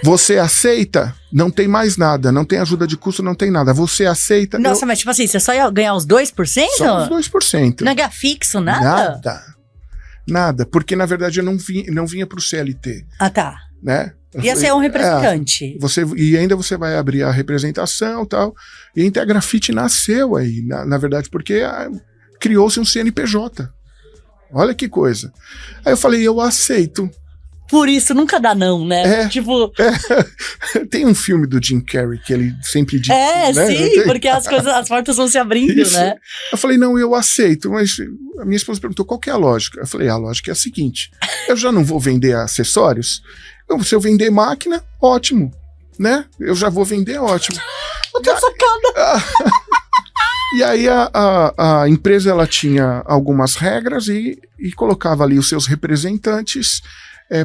Você aceita? Não tem mais nada, não tem ajuda de custo, não tem nada. Você aceita? Nossa, mas tipo assim, você só ia ganhar os 2%? Só os 2%. Não ia ganhar fixo, nada? Nada, porque na verdade eu não vinha pro CLT. Ah, tá. Né? Ia ser um representante. E ainda você vai abrir a representação e tal. E a Integrafit nasceu aí, na verdade, porque criou-se um CNPJ. Olha que coisa. Aí eu falei, eu aceito. Por isso nunca dá não, né? Tem um filme do Jim Carrey que ele sempre diz. Né? Sim, porque as portas vão se abrindo, isso. Né? Eu falei, não, eu aceito, mas a minha esposa perguntou qual que é a lógica. Eu falei, a lógica é a seguinte, eu já não vou vender acessórios, se eu vender máquina, ótimo, né? Eu já vou vender, ótimo. Eu tô sacada. E aí a empresa ela tinha algumas regras e colocava ali os seus representantes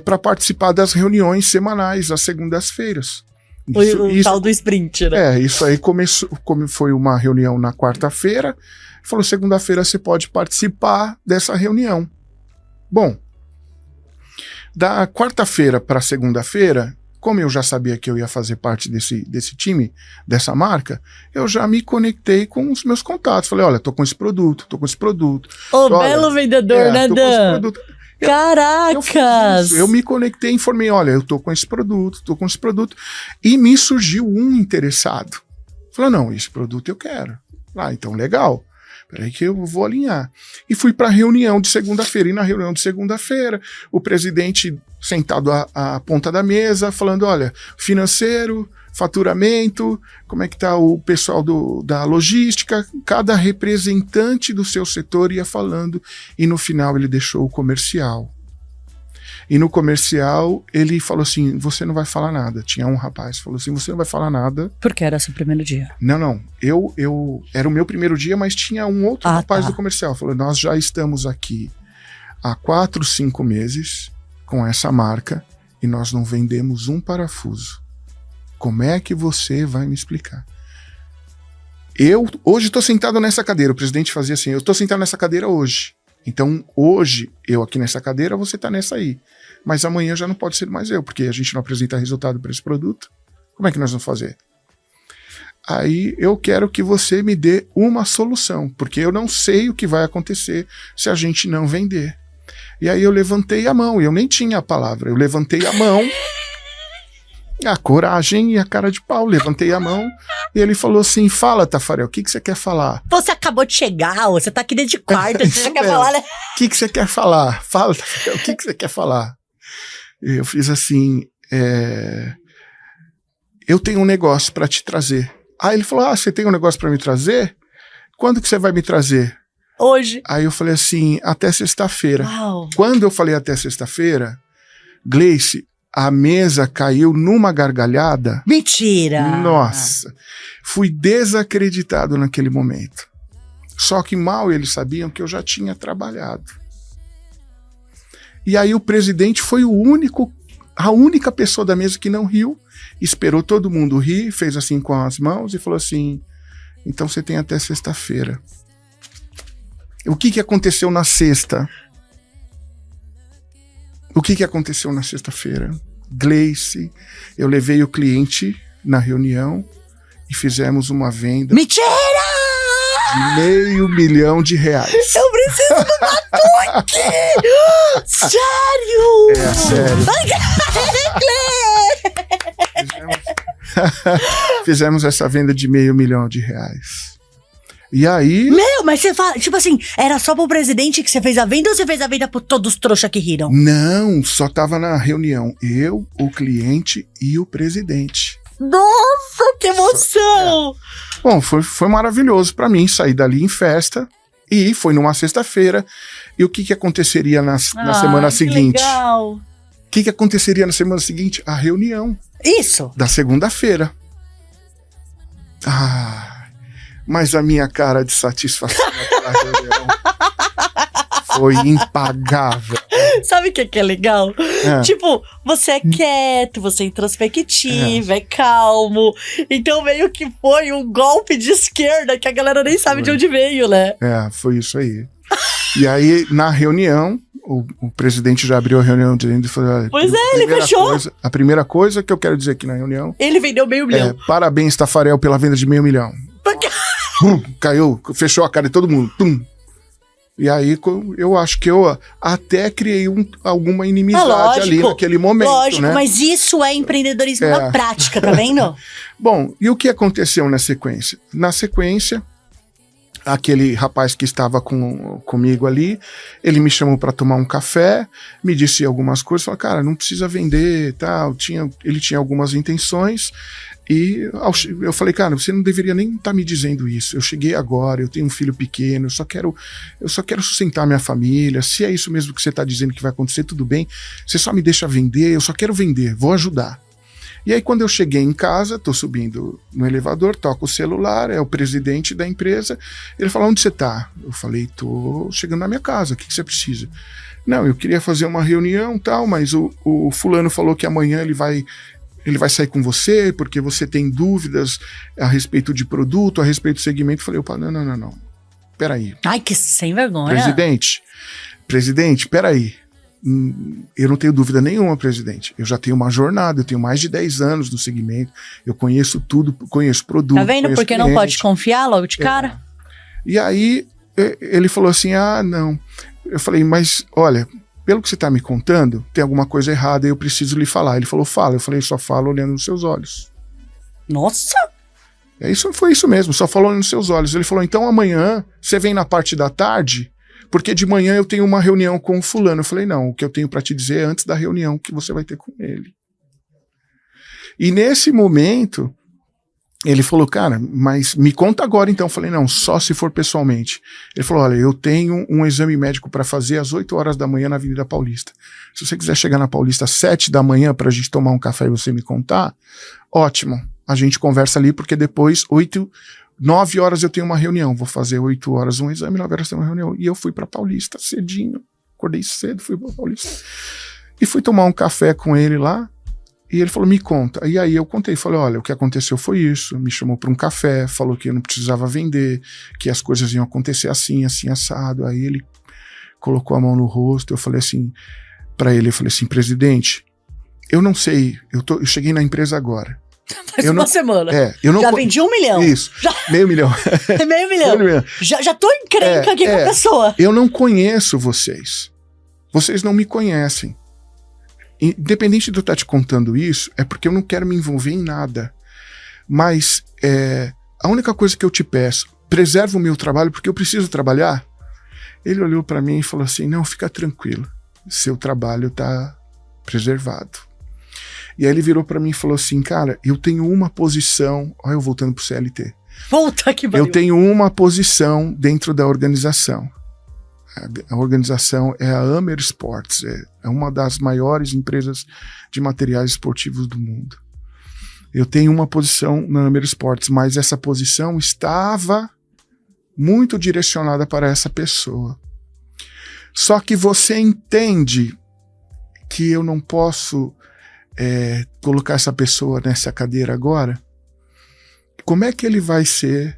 para participar das reuniões semanais, às segundas-feiras. O tal do sprint, né? Isso aí começou, como foi uma reunião na quarta-feira, falou, segunda-feira você pode participar dessa reunião. Bom, da quarta-feira para segunda-feira, como eu já sabia que eu ia fazer parte desse time, dessa marca, eu já me conectei com os meus contatos. Falei, olha, tô com esse produto. Belo vendedor, né, Dan? Caracas! Eu me conectei e informei, olha, eu tô com esse produto, e me surgiu um interessado. Falei, não, esse produto eu quero. Então legal. Peraí que eu vou alinhar. E fui para a reunião de segunda-feira. E na reunião de segunda-feira, o presidente sentado à ponta da mesa, falando, olha, financeiro, faturamento, como é que está o pessoal da logística, cada representante do seu setor ia falando, e no final ele deixou o comercial. E no comercial ele falou assim, você não vai falar nada. Tinha um rapaz, falou assim, você não vai falar nada. Porque era seu primeiro dia. Não, eu era o meu primeiro dia, mas tinha um outro rapaz do comercial, falou, nós já estamos aqui há 4, 5 meses com essa marca e nós não vendemos um parafuso. Como é que você vai me explicar? Eu hoje estou sentado nessa cadeira, o presidente fazia assim, eu estou sentado nessa cadeira hoje. Então, hoje, eu aqui nessa cadeira, você tá nessa aí. Mas amanhã já não pode ser mais eu, porque a gente não apresenta resultado para esse produto. Como é que nós vamos fazer? Aí, eu quero que você me dê uma solução, porque eu não sei o que vai acontecer se a gente não vender. E aí, eu levantei a mão, eu nem tinha a palavra, eu levantei a mão, a coragem e a cara de pau, levantei a mão e ele falou assim, fala, Tafarel, o que você quer falar? Você acabou de chegar, você tá aqui desde quarta, você já quer falar, né? O que você quer falar? Fala, Tafarel, o que você quer falar? Eu fiz assim, eu tenho um negócio para te trazer. Aí ele falou, você tem um negócio para me trazer? Quando que você vai me trazer? Hoje. Aí eu falei assim, até sexta-feira. Uau. Quando eu falei até sexta-feira, Gleice, a mesa caiu numa gargalhada. Mentira! Nossa, fui desacreditado naquele momento. Só que mal eles sabiam que eu já tinha trabalhado. E aí o presidente foi a única pessoa da mesa que não riu, esperou todo mundo rir, fez assim com as mãos e falou assim, então você tem até sexta-feira. O que aconteceu na sexta? O que aconteceu na sexta-feira? Gleice, eu levei o cliente na reunião e fizemos uma venda. Mentira! De R$500 mil. Eu preciso do batuque! Sério? Sério. Fizemos essa venda de R$500 mil. E aí... Meu, mas você fala, tipo assim, era só pro presidente que você fez a venda ou você fez a venda por todos os trouxas que riram? Não, só tava na reunião eu, o cliente e o presidente. Nossa, que emoção! Bom, foi maravilhoso pra mim sair dali em festa e foi numa sexta-feira. E o que aconteceria na semana seguinte? Legal. O que aconteceria na semana seguinte? A reunião. Isso. Da segunda-feira. Mas a minha cara de satisfação naquela reunião foi impagável. Sabe o que é legal? Tipo, você é quieto, você é introspectivo, é calmo. Então meio que foi um golpe de esquerda que a galera nem sabe de onde veio, né? Foi isso aí. E aí, na reunião, o presidente já abriu a reunião dizendo e falou: pois ele fechou. A primeira coisa que eu quero dizer aqui na reunião... Ele vendeu $500 mil. Parabéns, Tafarel, pela venda de $500 mil. Caiu, fechou a cara de todo mundo. Tum. E aí, eu acho que eu até criei alguma inimizade ali naquele momento. Lógico, né? Mas isso é empreendedorismo na prática, tá vendo? Bom, e o que aconteceu na sequência? Na sequência, aquele rapaz que estava comigo ali, ele me chamou para tomar um café, me disse algumas coisas, falou, cara, não precisa vender, tal. Ele tinha algumas intenções. E eu falei, cara, você não deveria nem estar me dizendo isso. Eu cheguei agora, eu tenho um filho pequeno, eu só quero sustentar minha família. Se é isso mesmo que você está dizendo que vai acontecer, tudo bem. Você só me deixa vender, eu só quero vender, vou ajudar. E aí quando eu cheguei em casa, tô subindo no elevador, toco o celular, é o presidente da empresa. Ele falou, onde você tá? Eu falei, tô chegando na minha casa, o que você precisa? Não, eu queria fazer uma reunião e tal, mas o fulano falou que amanhã ele vai sair com você, porque você tem dúvidas a respeito de produto, a respeito do segmento. Eu falei, opa, não. Peraí. Ai, que sem vergonha. Presidente, peraí. Eu não tenho dúvida nenhuma, presidente. Eu já tenho uma jornada, eu tenho mais de 10 anos no segmento, eu conheço tudo, conheço produto. Tá vendo porque cliente. Não pode confiar logo de cara? E aí, ele falou assim, não. Eu falei, mas olha... Pelo que você está me contando, tem alguma coisa errada e eu preciso lhe falar. Ele falou, fala. Eu falei, só falo olhando nos seus olhos. Nossa! Foi isso mesmo, só falou olhando nos seus olhos. Ele falou, então amanhã você vem na parte da tarde, porque de manhã eu tenho uma reunião com o fulano. Eu falei, não, o que eu tenho para te dizer é antes da reunião que você vai ter com ele. E nesse momento... Ele falou, cara, mas me conta agora então. Eu falei, não, só se for pessoalmente. Ele falou, olha, eu tenho um exame médico para fazer às 8 horas da manhã na Avenida Paulista. Se você quiser chegar na Paulista às 7 da manhã pra gente tomar um café e você me contar, ótimo. A gente conversa ali porque depois, 9 horas eu tenho uma reunião. Vou fazer 8 horas um exame, 9 horas tem uma reunião. E eu fui pra Paulista cedinho. Acordei cedo, fui pra Paulista. E fui tomar um café com ele lá. E ele falou, me conta. E aí eu contei, falei, olha, o que aconteceu foi isso. Me chamou para um café, falou que eu não precisava vender, que as coisas iam acontecer assim, assim, assado. Aí ele colocou a mão no rosto, eu falei assim, para ele, eu falei assim, presidente, eu não sei, eu cheguei na empresa agora. Faz uma semana. Eu não já vendi $1 milhão. Isso, $500 mil. $500 milhão. Já tô encrenca aqui com a pessoa. Eu não conheço vocês. Vocês não me conhecem. Independente de eu estar te contando isso, é porque eu não quero me envolver em nada. Mas a única coisa que eu te peço, preserva o meu trabalho porque eu preciso trabalhar. Ele olhou para mim e falou assim, não, fica tranquilo, seu trabalho está preservado. E aí ele virou para mim e falou assim, cara, eu tenho uma posição, olha eu voltando pro CLT. Volta que barulho. Eu tenho uma posição dentro da organização. A organização é a Amer Sports, é uma das maiores empresas de materiais esportivos do mundo. Eu tenho uma posição na Amer Sports, mas essa posição estava muito direcionada para essa pessoa. Só que você entende que eu não posso colocar essa pessoa nessa cadeira agora? Como é que ele vai ser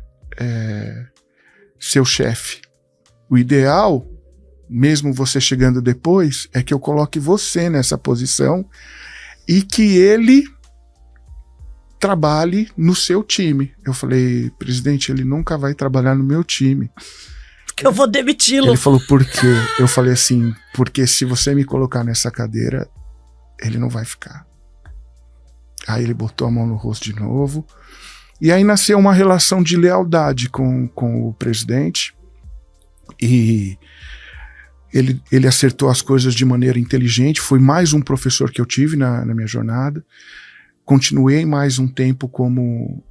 seu chefe? O ideal, mesmo você chegando depois, é que eu coloque você nessa posição e que ele trabalhe no seu time. Eu falei, presidente, ele nunca vai trabalhar no meu time. Porque eu vou demiti-lo. Ele falou, por quê? Eu falei assim, porque se você me colocar nessa cadeira, ele não vai ficar. Aí ele botou a mão no rosto de novo E aí nasceu uma relação de lealdade com o presidente, e ele acertou as coisas de maneira inteligente. Foi mais um professor que eu tive na minha jornada. Continuei mais um tempo como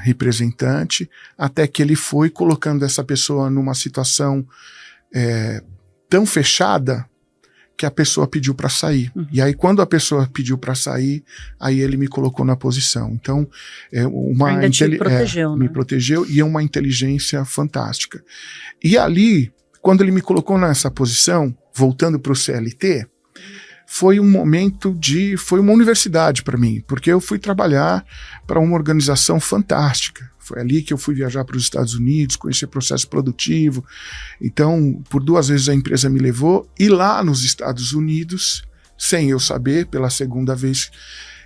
representante, até que ele foi colocando essa pessoa numa situação tão fechada que a pessoa pediu para sair. E aí, quando a pessoa pediu para sair, aí ele me colocou na posição. Então, ainda te protegeu, né? Me protegeu, e é uma inteligência fantástica. E ali, quando ele me colocou nessa posição, voltando para o CLT, foi um momento foi uma universidade para mim, porque eu fui trabalhar para uma organização fantástica. Foi ali que eu fui viajar para os Estados Unidos, conhecer processo produtivo. Então, por 2 vezes a empresa me levou, e lá nos Estados Unidos, sem eu saber, pela 2ª vez,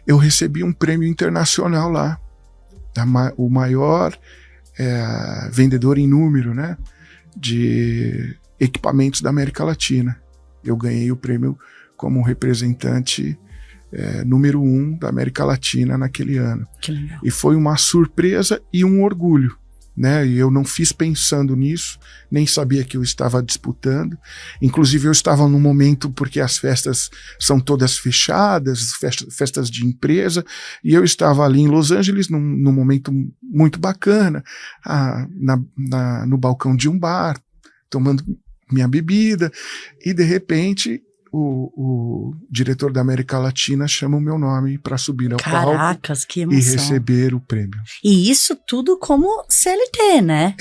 eu recebi um prêmio internacional lá, o maior vendedor em número, né, de equipamentos da América Latina. Eu ganhei o prêmio como representante número 1 da América Latina naquele ano. Que legal. E foi uma surpresa e um orgulho, né? E eu não fiz pensando nisso, nem sabia que eu estava disputando. Inclusive eu estava num momento, porque as festas são todas fechadas, festas de empresa, e eu estava ali em Los Angeles num momento muito bacana, no balcão de um bar, tomando minha bebida, e de repente o diretor da América Latina chama o meu nome para subir ao palco que emoção. E receber o prêmio. E isso tudo como CLT, né?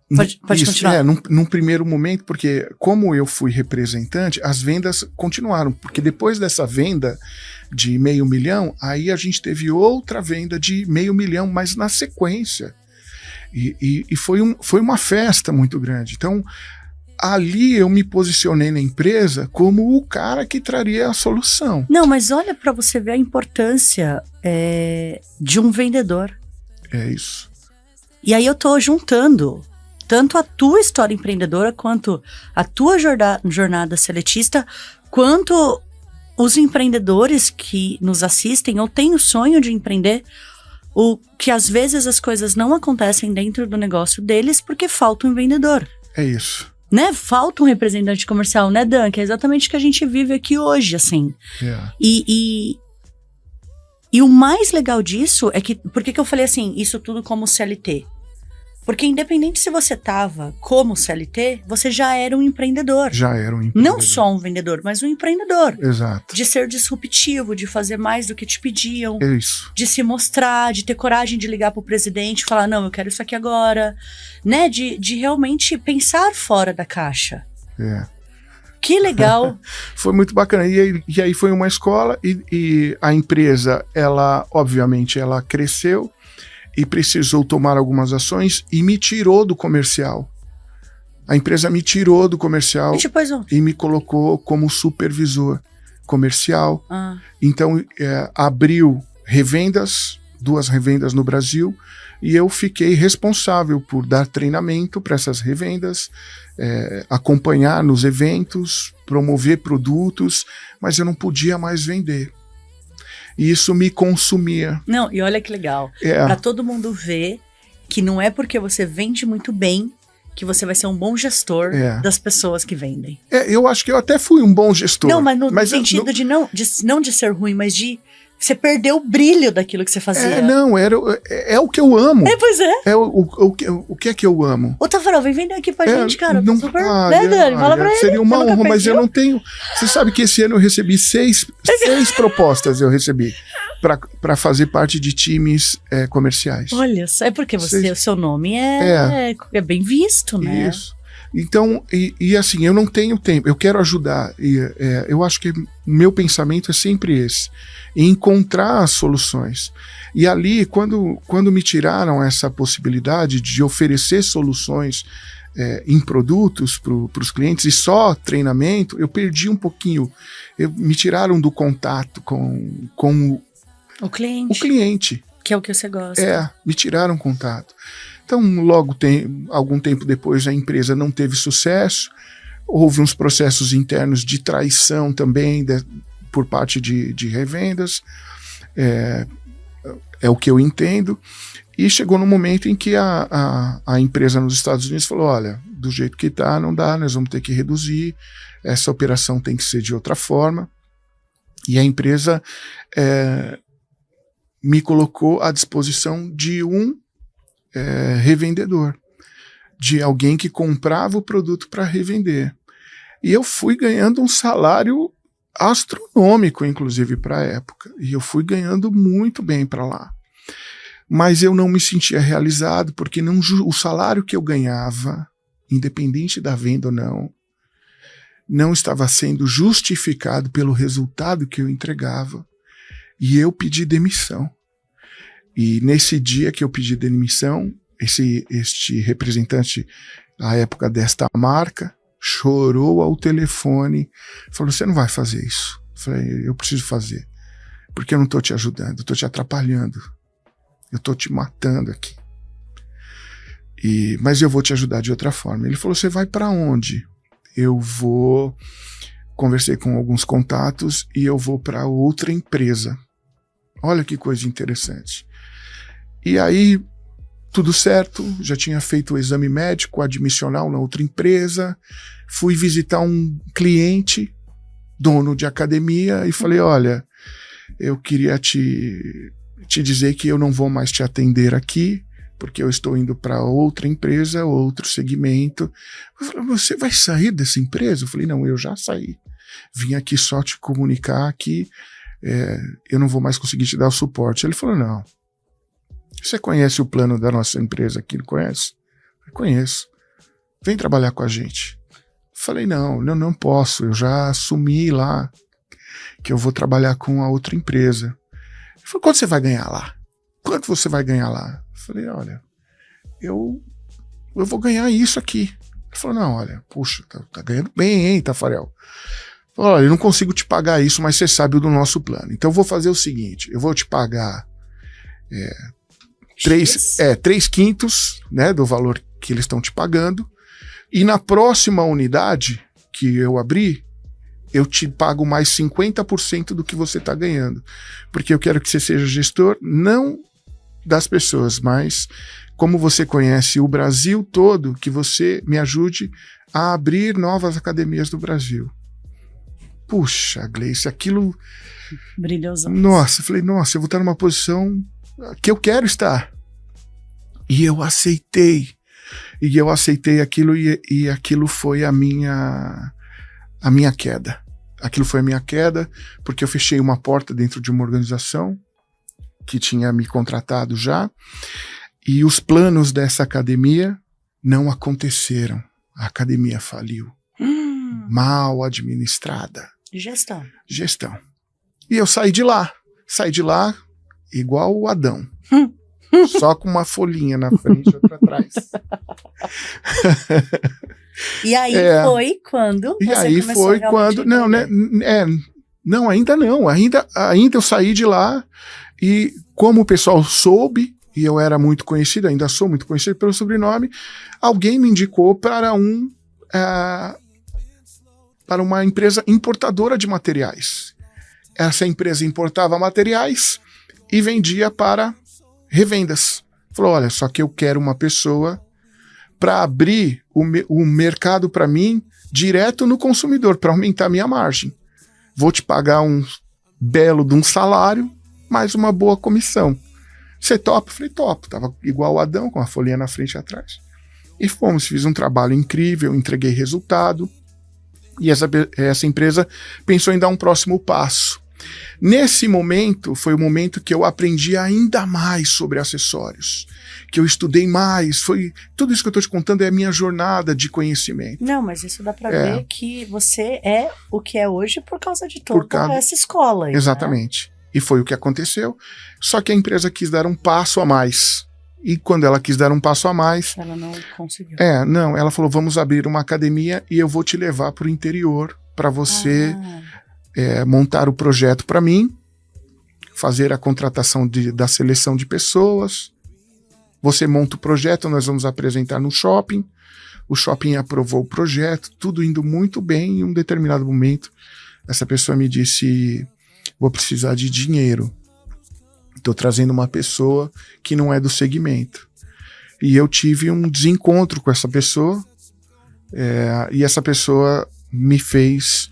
Pode continuar. Num primeiro momento, porque como eu fui representante, as vendas continuaram, porque depois dessa venda de $500 mil, aí a gente teve outra venda de $500 mil, mas na sequência. E foi uma festa muito grande. Então, ali eu me posicionei na empresa como o cara que traria a solução. Não, mas olha para você ver a importância de um vendedor. É isso. E aí eu tô juntando tanto a tua história empreendedora, quanto a tua jornada seletista, quanto os empreendedores que nos assistem ou têm o sonho de empreender, que às vezes as coisas não acontecem dentro do negócio deles porque falta um vendedor. É isso. Né? Falta um representante comercial, né, Dan? Que é exatamente o que a gente vive aqui hoje, assim. Yeah. E o mais legal disso é que... Por que eu falei assim, isso tudo como CLT? Porque independente se você tava como CLT, você já era um empreendedor. Já era um empreendedor. Não só um vendedor, mas um empreendedor. Exato. De ser disruptivo, de fazer mais do que te pediam. É isso. De se mostrar, de ter coragem de ligar pro presidente e falar, não, eu quero isso aqui agora. Né? De realmente pensar fora da caixa. Que legal. Foi muito bacana. E aí foi uma escola, e a empresa, obviamente, ela cresceu e precisou tomar algumas ações e me tirou do comercial. A empresa me tirou do comercial e me colocou como supervisor comercial. Então, abriu revendas, 2 revendas no Brasil, e eu fiquei responsável por dar treinamento para essas revendas, acompanhar nos eventos, promover produtos, mas eu não podia mais vender. E isso me consumia. Não, e olha que legal. Para todo mundo ver que não é porque você vende muito bem que você vai ser um bom gestor das pessoas que vendem. Eu acho que eu até fui um bom gestor. Não, mas no sentido de não de ser ruim, mas de você perdeu o brilho daquilo que você fazia. É o que eu amo. Pois é. O que é que eu amo? Ô, Tafarel, vem vender aqui pra gente, cara. Não, super... né, Dani? Fala pra ele. Seria uma honra, mas eu não tenho... Você sabe que esse ano eu recebi 6 propostas, eu recebi, para fazer parte de times comerciais. Olha só, é porque o seu nome é bem visto, né? Isso. Então, assim, eu não tenho tempo, eu quero ajudar, eu acho que o meu pensamento é sempre esse, encontrar as soluções. E ali, quando me tiraram essa possibilidade de oferecer soluções em produtos para os clientes e só treinamento, eu perdi um pouquinho, me tiraram do contato com o cliente. O cliente. Que é o que você gosta. Me tiraram contato. Então, algum tempo depois, a empresa não teve sucesso, houve uns processos internos de traição também por parte de revendas. é o que eu entendo. E chegou no momento em que a empresa nos Estados Unidos falou, olha, do jeito que tá, não dá, nós vamos ter que reduzir, essa operação tem que ser de outra forma. E a empresa me colocou à disposição de um revendedor, de alguém que comprava o produto para revender. E eu fui ganhando um salário astronômico, inclusive, para a época. E eu fui ganhando muito bem para lá. Mas eu não me sentia realizado, porque o salário que eu ganhava, independente da venda ou não estava sendo justificado pelo resultado que eu entregava. E eu pedi demissão. E nesse dia que eu pedi demissão, este representante, à época desta marca, chorou ao telefone, falou, você não vai fazer isso. Eu falei, eu preciso fazer, porque eu não estou te ajudando, eu estou te atrapalhando. Eu estou te matando aqui. Mas eu vou te ajudar de outra forma. Ele falou, você vai para onde? Eu vou... Conversei com alguns contatos e eu vou para outra empresa. Olha que coisa interessante. E aí, tudo certo, já tinha feito o exame médico admissional na outra empresa, fui visitar um cliente, dono de academia, e falei, olha, eu queria te dizer que eu não vou mais te atender aqui, porque eu estou indo para outra empresa, outro segmento. Eu falei, você vai sair dessa empresa? Eu falei, não, eu já saí. Vim aqui só te comunicar que eu não vou mais conseguir te dar o suporte. Ele falou, não. Você conhece o plano da nossa empresa aqui, não conhece? Eu conheço. Vem trabalhar com a gente. Eu falei, não posso, eu já assumi lá que eu vou trabalhar com a outra empresa. Ele falou, quanto você vai ganhar lá? Quanto você vai ganhar lá? Eu falei, olha, eu vou ganhar isso aqui. Ele falou, não, olha, puxa, tá ganhando bem, hein, Tafarel? Olha, eu não consigo te pagar isso, mas você sabe do nosso plano. Então eu vou fazer o seguinte, eu vou te pagar 3/5, né, do valor que eles estão te pagando, e na próxima unidade que eu abrir, eu te pago mais 50% do que você está ganhando. Porque eu quero que você seja gestor, não das pessoas, mas como você conhece o Brasil todo, que você me ajude a abrir novas academias do Brasil. Puxa, Gleice, aquilo... Brilhou os olhos. Nossa, eu falei, nossa, eu vou estar numa posição que eu quero estar. E eu aceitei. E eu aceitei aquilo e aquilo foi a minha queda. Aquilo foi a minha queda, porque eu fechei uma porta dentro de uma organização que tinha me contratado já, e os planos dessa academia não aconteceram. A academia faliu. Mal administrada. Gestão. E eu saí de lá igual o Adão. Só com uma folhinha na frente e outra atrás. E aí foi quando você começou realmente não, ainda não. Ainda eu saí de lá e como o pessoal soube, e eu era muito conhecido, ainda sou muito conhecido pelo sobrenome, alguém me indicou para uma empresa importadora de materiais. Essa empresa importava materiais e vendia para revendas. Falou, olha, só que eu quero uma pessoa para abrir o mercado para mim direto no consumidor, para aumentar minha margem. Vou te pagar um belo de um salário, mais uma boa comissão. Você topa? Eu falei, topo. Tava igual o Adão, com a folhinha na frente e atrás. E fiz um trabalho incrível, entreguei resultado. E essa empresa pensou em dar um próximo passo. Nesse momento, foi o momento que eu aprendi ainda mais sobre acessórios, que eu estudei mais, tudo isso que eu estou te contando é a minha jornada de conhecimento. Não, mas isso dá para ver que você é o que é hoje por causa de toda essa escola aí. Exatamente. Né? E foi o que aconteceu, só que a empresa quis dar um passo a mais. E quando ela quis dar um passo a mais... Ela não conseguiu. Ela falou, vamos abrir uma academia e eu vou te levar para o interior para você... montar o projeto para mim, fazer a contratação da seleção de pessoas, você monta o projeto, nós vamos apresentar no shopping, o shopping aprovou o projeto, tudo indo muito bem, em um determinado momento, essa pessoa me disse, vou precisar de dinheiro. Estou trazendo uma pessoa que não é do segmento. E eu tive um desencontro com essa pessoa, e essa pessoa me fez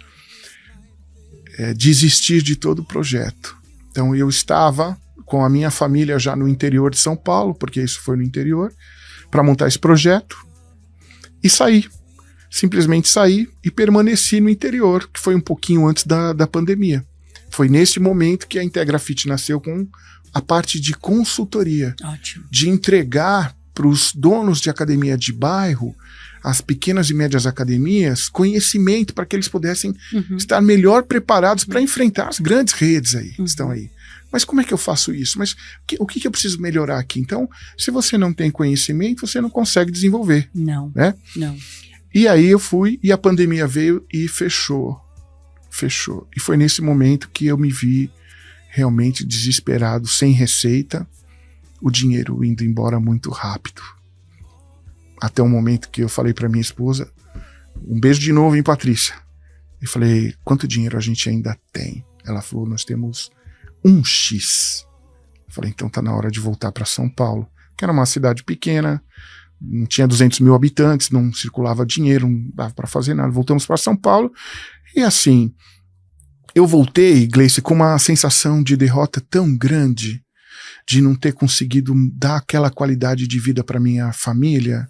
desistir de todo o projeto. Então eu estava com a minha família já no interior de São Paulo, porque isso foi no interior, para montar esse projeto, e saí. Simplesmente saí e permaneci no interior, que foi um pouquinho antes da pandemia. Foi nesse momento que a IntegraFit nasceu com a parte de consultoria. Ótimo. De entregar para os donos de academia de bairro, as pequenas e médias academias, conhecimento para que eles pudessem estar melhor preparados para enfrentar as grandes redes aí, que estão aí. Mas como é que eu faço isso? Mas o que eu preciso melhorar aqui? Então, se você não tem conhecimento, você não consegue desenvolver. Não, né? não. E aí eu fui e a pandemia veio e fechou. Fechou. E foi nesse momento que eu me vi realmente desesperado, sem receita, o dinheiro indo embora muito rápido. Até o momento que eu falei para minha esposa, um beijo de novo, hein, Patrícia? Eu falei, quanto dinheiro a gente ainda tem? Ela falou, nós temos 1x. Eu falei, então tá na hora de voltar para São Paulo, que era uma cidade pequena, não tinha 200 mil habitantes, não circulava dinheiro, não dava para fazer nada. Voltamos para São Paulo e assim, eu voltei, Gleice, com uma sensação de derrota tão grande, de não ter conseguido dar aquela qualidade de vida para minha família,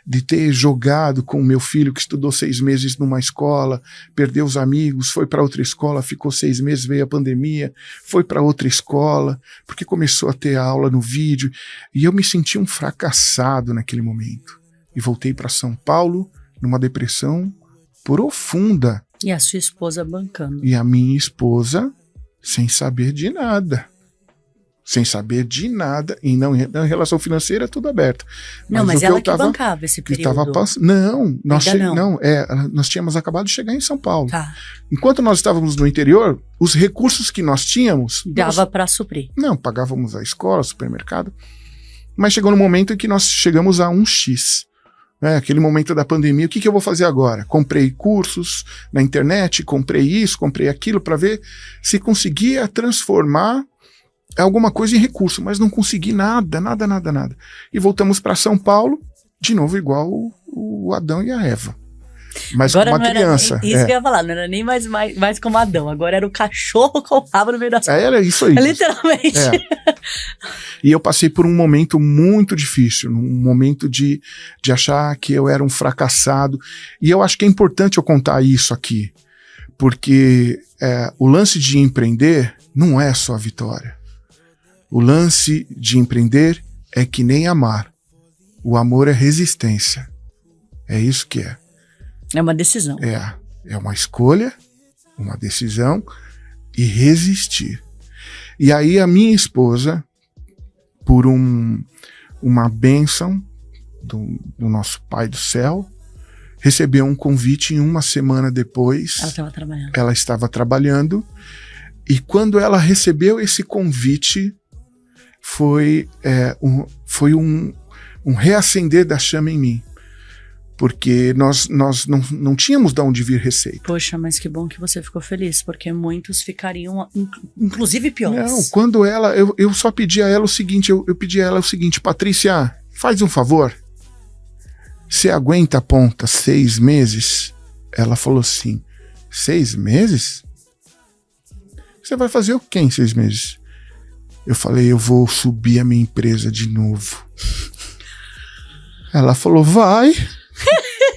de ter jogado com o meu filho que estudou 6 meses numa escola, perdeu os amigos, foi para outra escola, ficou 6 meses, veio a pandemia, foi para outra escola, porque começou a ter aula no vídeo, e eu me senti um fracassado naquele momento. E voltei para São Paulo numa depressão profunda. E a sua esposa bancando. E a minha esposa sem saber de nada. Sem saber de nada, e não em relação financeira, tudo aberto. Mas ela que bancava esse período. Nós tínhamos acabado de chegar em São Paulo. Tá. Enquanto nós estávamos no interior, os recursos que nós tínhamos... Dava para suprir. Não, pagávamos a escola, supermercado, mas chegou no momento em que nós chegamos a 1x. Aquele momento da pandemia, o que eu vou fazer agora? Comprei cursos na internet, comprei isso, comprei aquilo, para ver se conseguia transformar alguma coisa em recurso, mas não consegui nada. E voltamos para São Paulo, de novo igual o Adão e a Eva. Mas agora com uma criança. Isso que eu ia falar, não era nem mais como Adão, agora era o cachorro com o rabo no meio das coisas. Era isso aí. Literalmente. E eu passei por um momento muito difícil, um momento de achar que eu era um fracassado. E eu acho que é importante eu contar isso aqui, porque o lance de empreender não é só a vitória. O lance de empreender é que nem amar. O amor é resistência. É isso que é. É uma decisão. É uma escolha, uma decisão e resistir. E aí a minha esposa, por uma bênção do nosso Pai do Céu, recebeu um convite e uma semana depois ela estava trabalhando. E quando ela recebeu esse convite, foi um reacender da chama em mim. Porque nós não tínhamos de onde vir receita. Poxa, mas que bom que você ficou feliz, porque muitos ficariam, inclusive, piores. Não, quando eu só pedi a ela o seguinte, eu pedi a ela o seguinte, Patrícia, faz um favor, você aguenta a ponta 6 meses? Ela falou assim, 6 meses? Você vai fazer o quê em 6 meses? Eu falei, eu vou subir a minha empresa de novo. Ela falou, vai.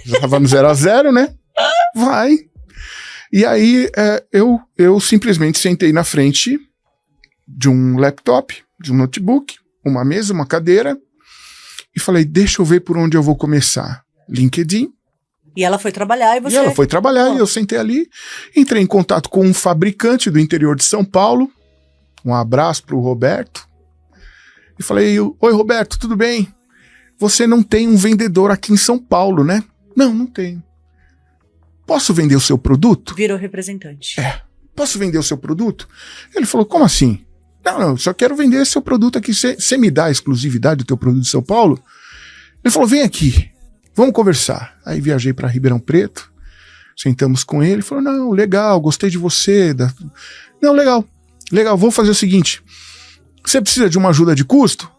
Já estava no 0 a 0, né? Vai. E aí eu simplesmente sentei na frente de um laptop, de um notebook, uma mesa, uma cadeira, e falei, deixa eu ver por onde eu vou começar. LinkedIn. E ela foi trabalhar e você... E ela foi trabalhar e eu sentei ali, entrei em contato com um fabricante do interior de São Paulo, um abraço para o Roberto, e falei, oi Roberto, tudo bem? Você não tem um vendedor aqui em São Paulo, né? Não tenho. Posso vender o seu produto? Virou representante. Posso vender o seu produto? Ele falou, como assim? Não, só quero vender seu produto aqui. Você me dá a exclusividade do teu produto de São Paulo? Ele falou, vem aqui, vamos conversar. Aí viajei para Ribeirão Preto, sentamos com ele, ele falou, não, legal, gostei de você. Não, legal, vou fazer o seguinte, Você precisa de uma ajuda de custo?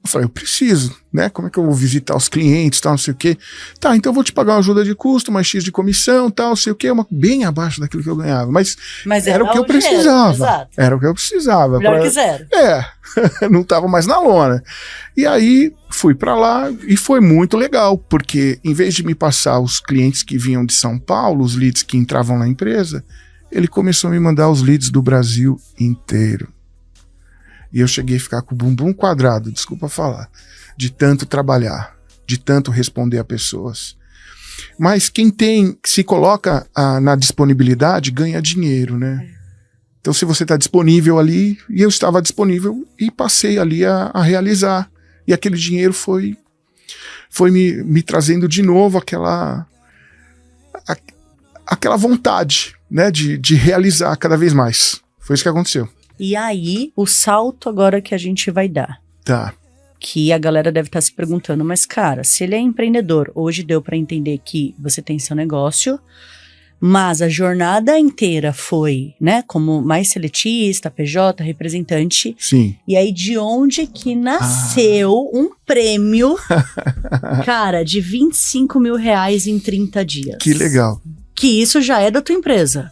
Eu falei, eu preciso, né? Como é que eu vou visitar os clientes, tal, não sei o quê. Tá, então eu vou te pagar uma ajuda de custo, mais X de comissão, tal, não sei o quê, bem abaixo daquilo que eu ganhava. Mas era o que eu precisava. Exato. Era o que eu precisava. Melhor que zero. Não tava mais na lona. E aí fui pra lá e foi muito legal, porque em vez de me passar os clientes que vinham de São Paulo, os leads que entravam na empresa, ele começou a me mandar os leads do Brasil inteiro. E eu cheguei a ficar com o bumbum quadrado, desculpa falar, de tanto trabalhar, de tanto responder a pessoas. Mas quem se coloca na disponibilidade, ganha dinheiro, né? Então se você está disponível ali, e eu estava disponível e passei ali a realizar. E aquele dinheiro foi me trazendo de novo aquela vontade, né, de realizar cada vez mais. Foi isso que aconteceu. E aí, o salto agora que a gente vai dar. Tá. Que a galera deve estar se perguntando, mas cara, se ele é empreendedor, hoje deu para entender que você tem seu negócio, mas a jornada inteira foi, né, como mais seletista, PJ, representante. Sim. E aí, de onde que nasceu um prêmio, cara, de R$25 mil em 30 dias? Que legal. Que isso já é da tua empresa.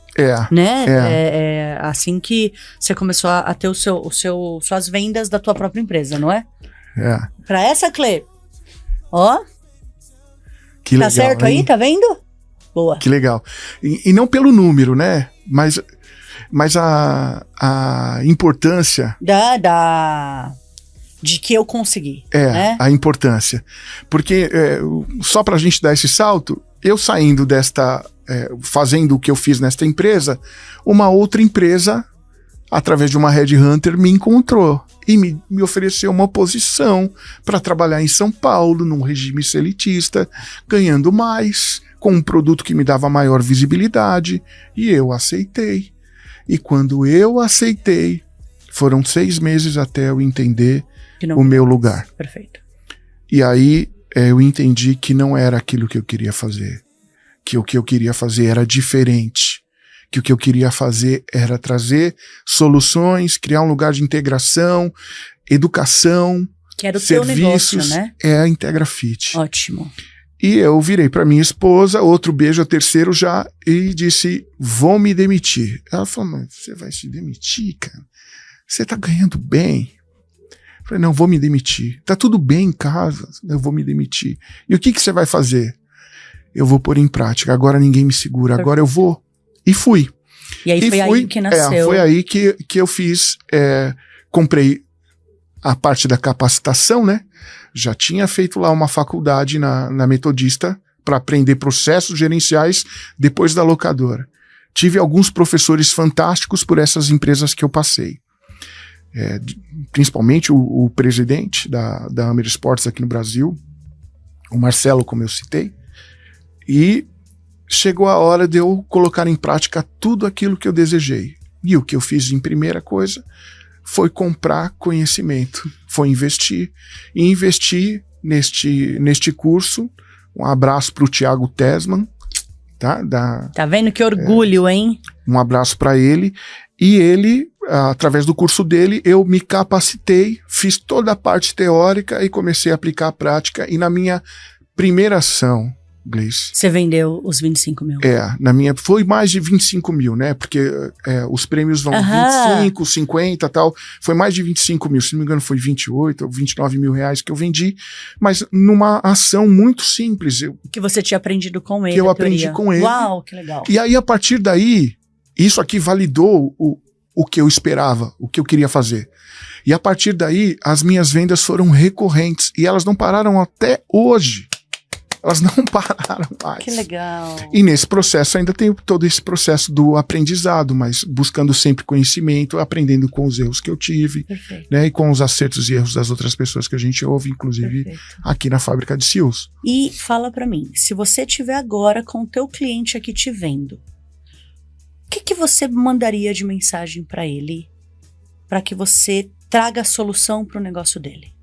Né? É assim que você começou a ter suas vendas da tua própria empresa, não é? Pra essa, Clê. Ó. Que legal. Tá certo aí? Tá vendo? Boa. Que legal. E não pelo número, né? Mas a importância... De que eu consegui. Né? A importância. Porque só pra gente dar esse salto, eu saindo fazendo o que eu fiz nesta empresa, uma outra empresa, através de uma headhunter, me encontrou e me ofereceu uma posição para trabalhar em São Paulo, num regime selitista, ganhando mais, com um produto que me dava maior visibilidade, e eu aceitei. E quando eu aceitei, foram 6 meses até eu entender o meu lugar. Perfeito. E aí eu entendi que não era aquilo que eu queria fazer. Que o que eu queria fazer era diferente, que o que eu queria fazer era trazer soluções, criar um lugar de integração, educação, que era o serviços, teu negócio, né? É a IntegraFit. Ótimo. E eu virei para minha esposa, outro beijo, terceiro já, e disse, vou me demitir. Ela falou, mas você vai se demitir, cara? Você tá ganhando bem. Eu falei, não, vou me demitir. Tá tudo bem em casa, eu vou me demitir. E o que você vai fazer? Eu vou pôr em prática, agora ninguém me segura, agora eu vou. E fui. E aí foi aí que nasceu. Foi aí que eu fiz, comprei a parte da capacitação, né? Já tinha feito lá uma faculdade na Metodista para aprender processos gerenciais depois da locadora. Tive alguns professores fantásticos por essas empresas que eu passei. Principalmente o presidente da Amer Sports aqui no Brasil, o Marcelo, como eu citei. E chegou a hora de eu colocar em prática tudo aquilo que eu desejei. E o que eu fiz em primeira coisa foi comprar conhecimento, foi investir. E investir neste curso. Um abraço para o Thiago Tesman. Tá vendo que orgulho, hein? Um abraço para ele. E ele, através do curso dele, eu me capacitei, fiz toda a parte teórica e comecei a aplicar a prática. E na minha primeira ação, Gleice, você vendeu os 25 mil. Foi mais de 25 mil, né? Porque os prêmios vão 25, 50 e tal. Foi mais de 25 mil, se não me engano foi 28 ou 29 mil reais que eu vendi, mas numa ação muito simples. Que você tinha aprendido com ele. Que eu aprendi com ele. Uau, que legal. E aí, a partir daí, isso aqui validou o que eu esperava, o que eu queria fazer. E a partir daí, as minhas vendas foram recorrentes e elas não pararam até hoje. Elas não pararam mais. Que legal. E nesse processo ainda tem todo esse processo do aprendizado, mas buscando sempre conhecimento, aprendendo com os erros que eu tive, né, e com os acertos e erros das outras pessoas que a gente ouve, inclusive aqui na fábrica de Seals. E fala pra mim, se você estiver agora com o teu cliente aqui te vendo, o que você mandaria de mensagem pra ele, para que você traga a solução pro negócio dele?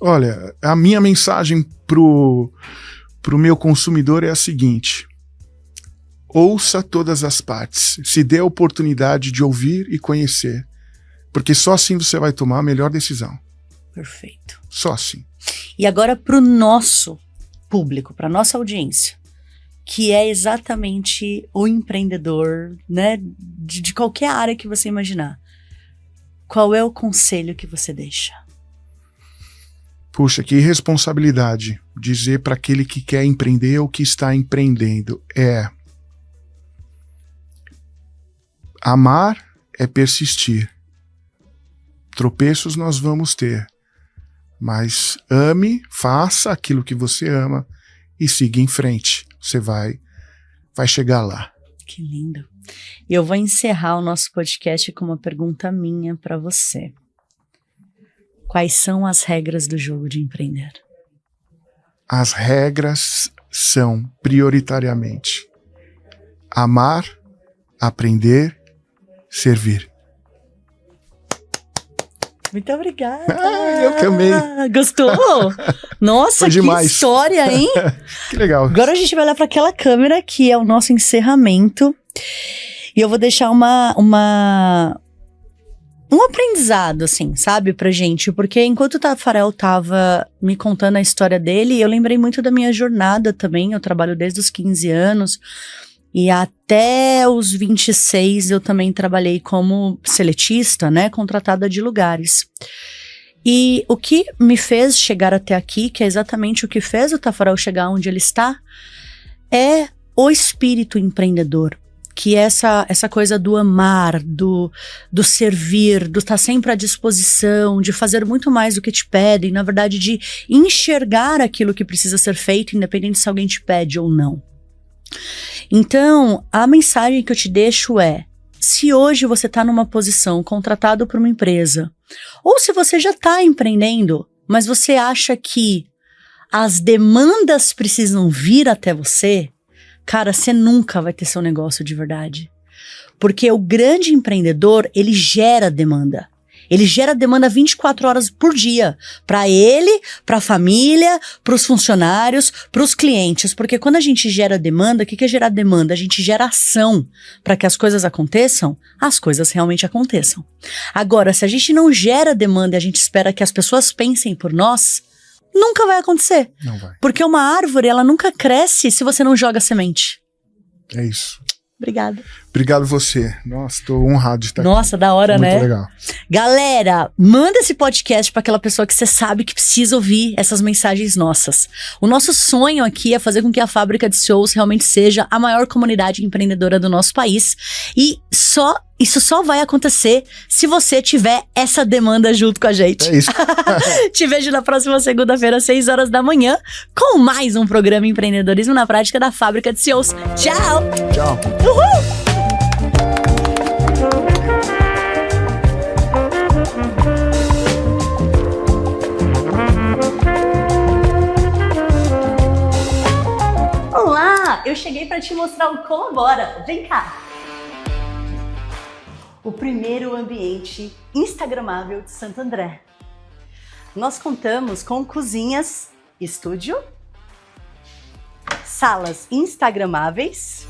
Olha, a minha mensagem pro meu consumidor é a seguinte: ouça todas as partes, se dê a oportunidade de ouvir e conhecer, Porque só assim você vai tomar a melhor decisão. Perfeito. Só assim. E agora para o nosso público, para nossa audiência, que é exatamente o empreendedor, né, de qualquer área que você imaginar. Qual é o conselho que você deixa? Puxa, que responsabilidade dizer para aquele que quer empreender ou que está empreendendo. Amar é persistir. Tropeços nós vamos ter. Mas ame, faça aquilo que você ama e siga em frente. Você vai chegar lá. Que lindo. E eu vou encerrar o nosso podcast com uma pergunta minha para você. Quais são as regras do jogo de empreender? As regras são, prioritariamente, amar, aprender, servir. Muito obrigada. Eu que amei. Gostou? Nossa, foi demais. Que história, hein? Que legal. Agora a gente vai olhar para aquela câmera que é o nosso encerramento. E eu vou deixar um aprendizado, assim, sabe, pra gente. Porque enquanto o Tafarel tava me contando a história dele, eu lembrei muito da minha jornada também. Eu trabalho desde os 15 anos. E até os 26 eu também trabalhei como seletista, né, contratada de lugares. E o que me fez chegar até aqui, que é exatamente o que fez o Tafarel chegar onde ele está, é o espírito empreendedor. Que é essa coisa do amar, do servir, do estar sempre à disposição, de fazer muito mais do que te pedem, na verdade de enxergar aquilo que precisa ser feito, independente se alguém te pede ou não. Então, a mensagem que eu te deixo é, se hoje você está numa posição contratado por uma empresa, ou se você já está empreendendo, mas você acha que as demandas precisam vir até você, cara, você nunca vai ter seu negócio de verdade. Porque o grande empreendedor, ele gera demanda. Ele gera demanda 24 horas por dia. Para ele, para a família, para os funcionários, para os clientes. Porque quando a gente gera demanda, o que é gerar demanda? A gente gera ação para que as coisas aconteçam, as coisas realmente aconteçam. Agora, se a gente não gera demanda e a gente espera que as pessoas pensem por nós, nunca vai acontecer. Não vai. Porque uma árvore, ela nunca cresce se você não joga semente. É isso. Obrigada. Obrigado você. Nossa, tô honrado de estar aqui. Nossa, da hora, né? Muito legal. Galera, manda esse podcast para aquela pessoa que você sabe que precisa ouvir essas mensagens nossas. O nosso sonho aqui é fazer com que a Fábrica de CEOs realmente seja a maior comunidade empreendedora do nosso país. E isso só vai acontecer se você tiver essa demanda junto com a gente. É isso. Te vejo na próxima segunda-feira, às 6 horas da manhã, com mais um programa Empreendedorismo na Prática da Fábrica de CEOs. Tchau! Tchau. Uhul! Olá! Eu cheguei para te mostrar o Colabora. Vem cá! O primeiro ambiente instagramável de Santo André. Nós contamos com cozinhas, estúdio, salas instagramáveis,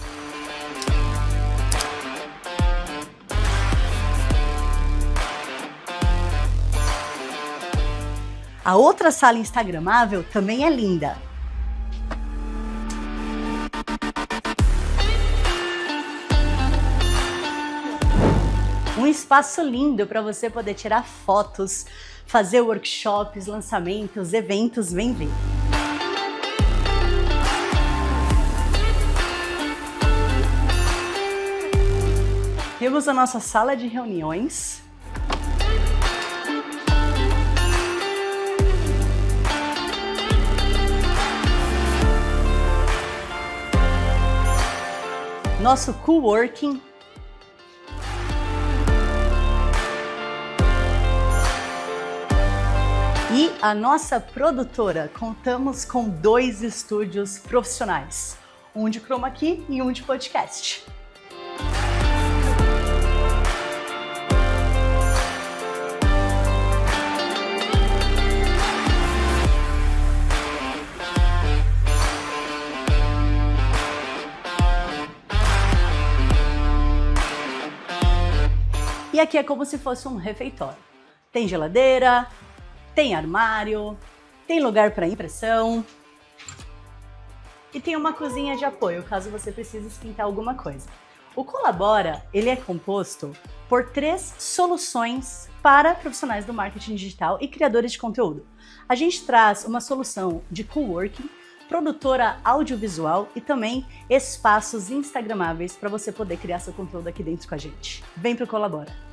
a outra sala instagramável também é linda. Um espaço lindo para você poder tirar fotos, fazer workshops, lançamentos, eventos, vem ver. Temos a nossa sala de reuniões. Nosso coworking. E a nossa produtora, contamos com 2 estúdios profissionais, um de chroma key e um de podcast. E E aqui é como se fosse um refeitório. Tem geladeira, tem armário, tem lugar para impressão e tem uma cozinha de apoio, caso você precise esquentar alguma coisa. O Colabora, ele é composto por 3 soluções para profissionais do marketing digital e criadores de conteúdo. A gente traz uma solução de coworking, produtora audiovisual e também espaços instagramáveis para você poder criar seu conteúdo aqui dentro com a gente. Vem pro Colabora!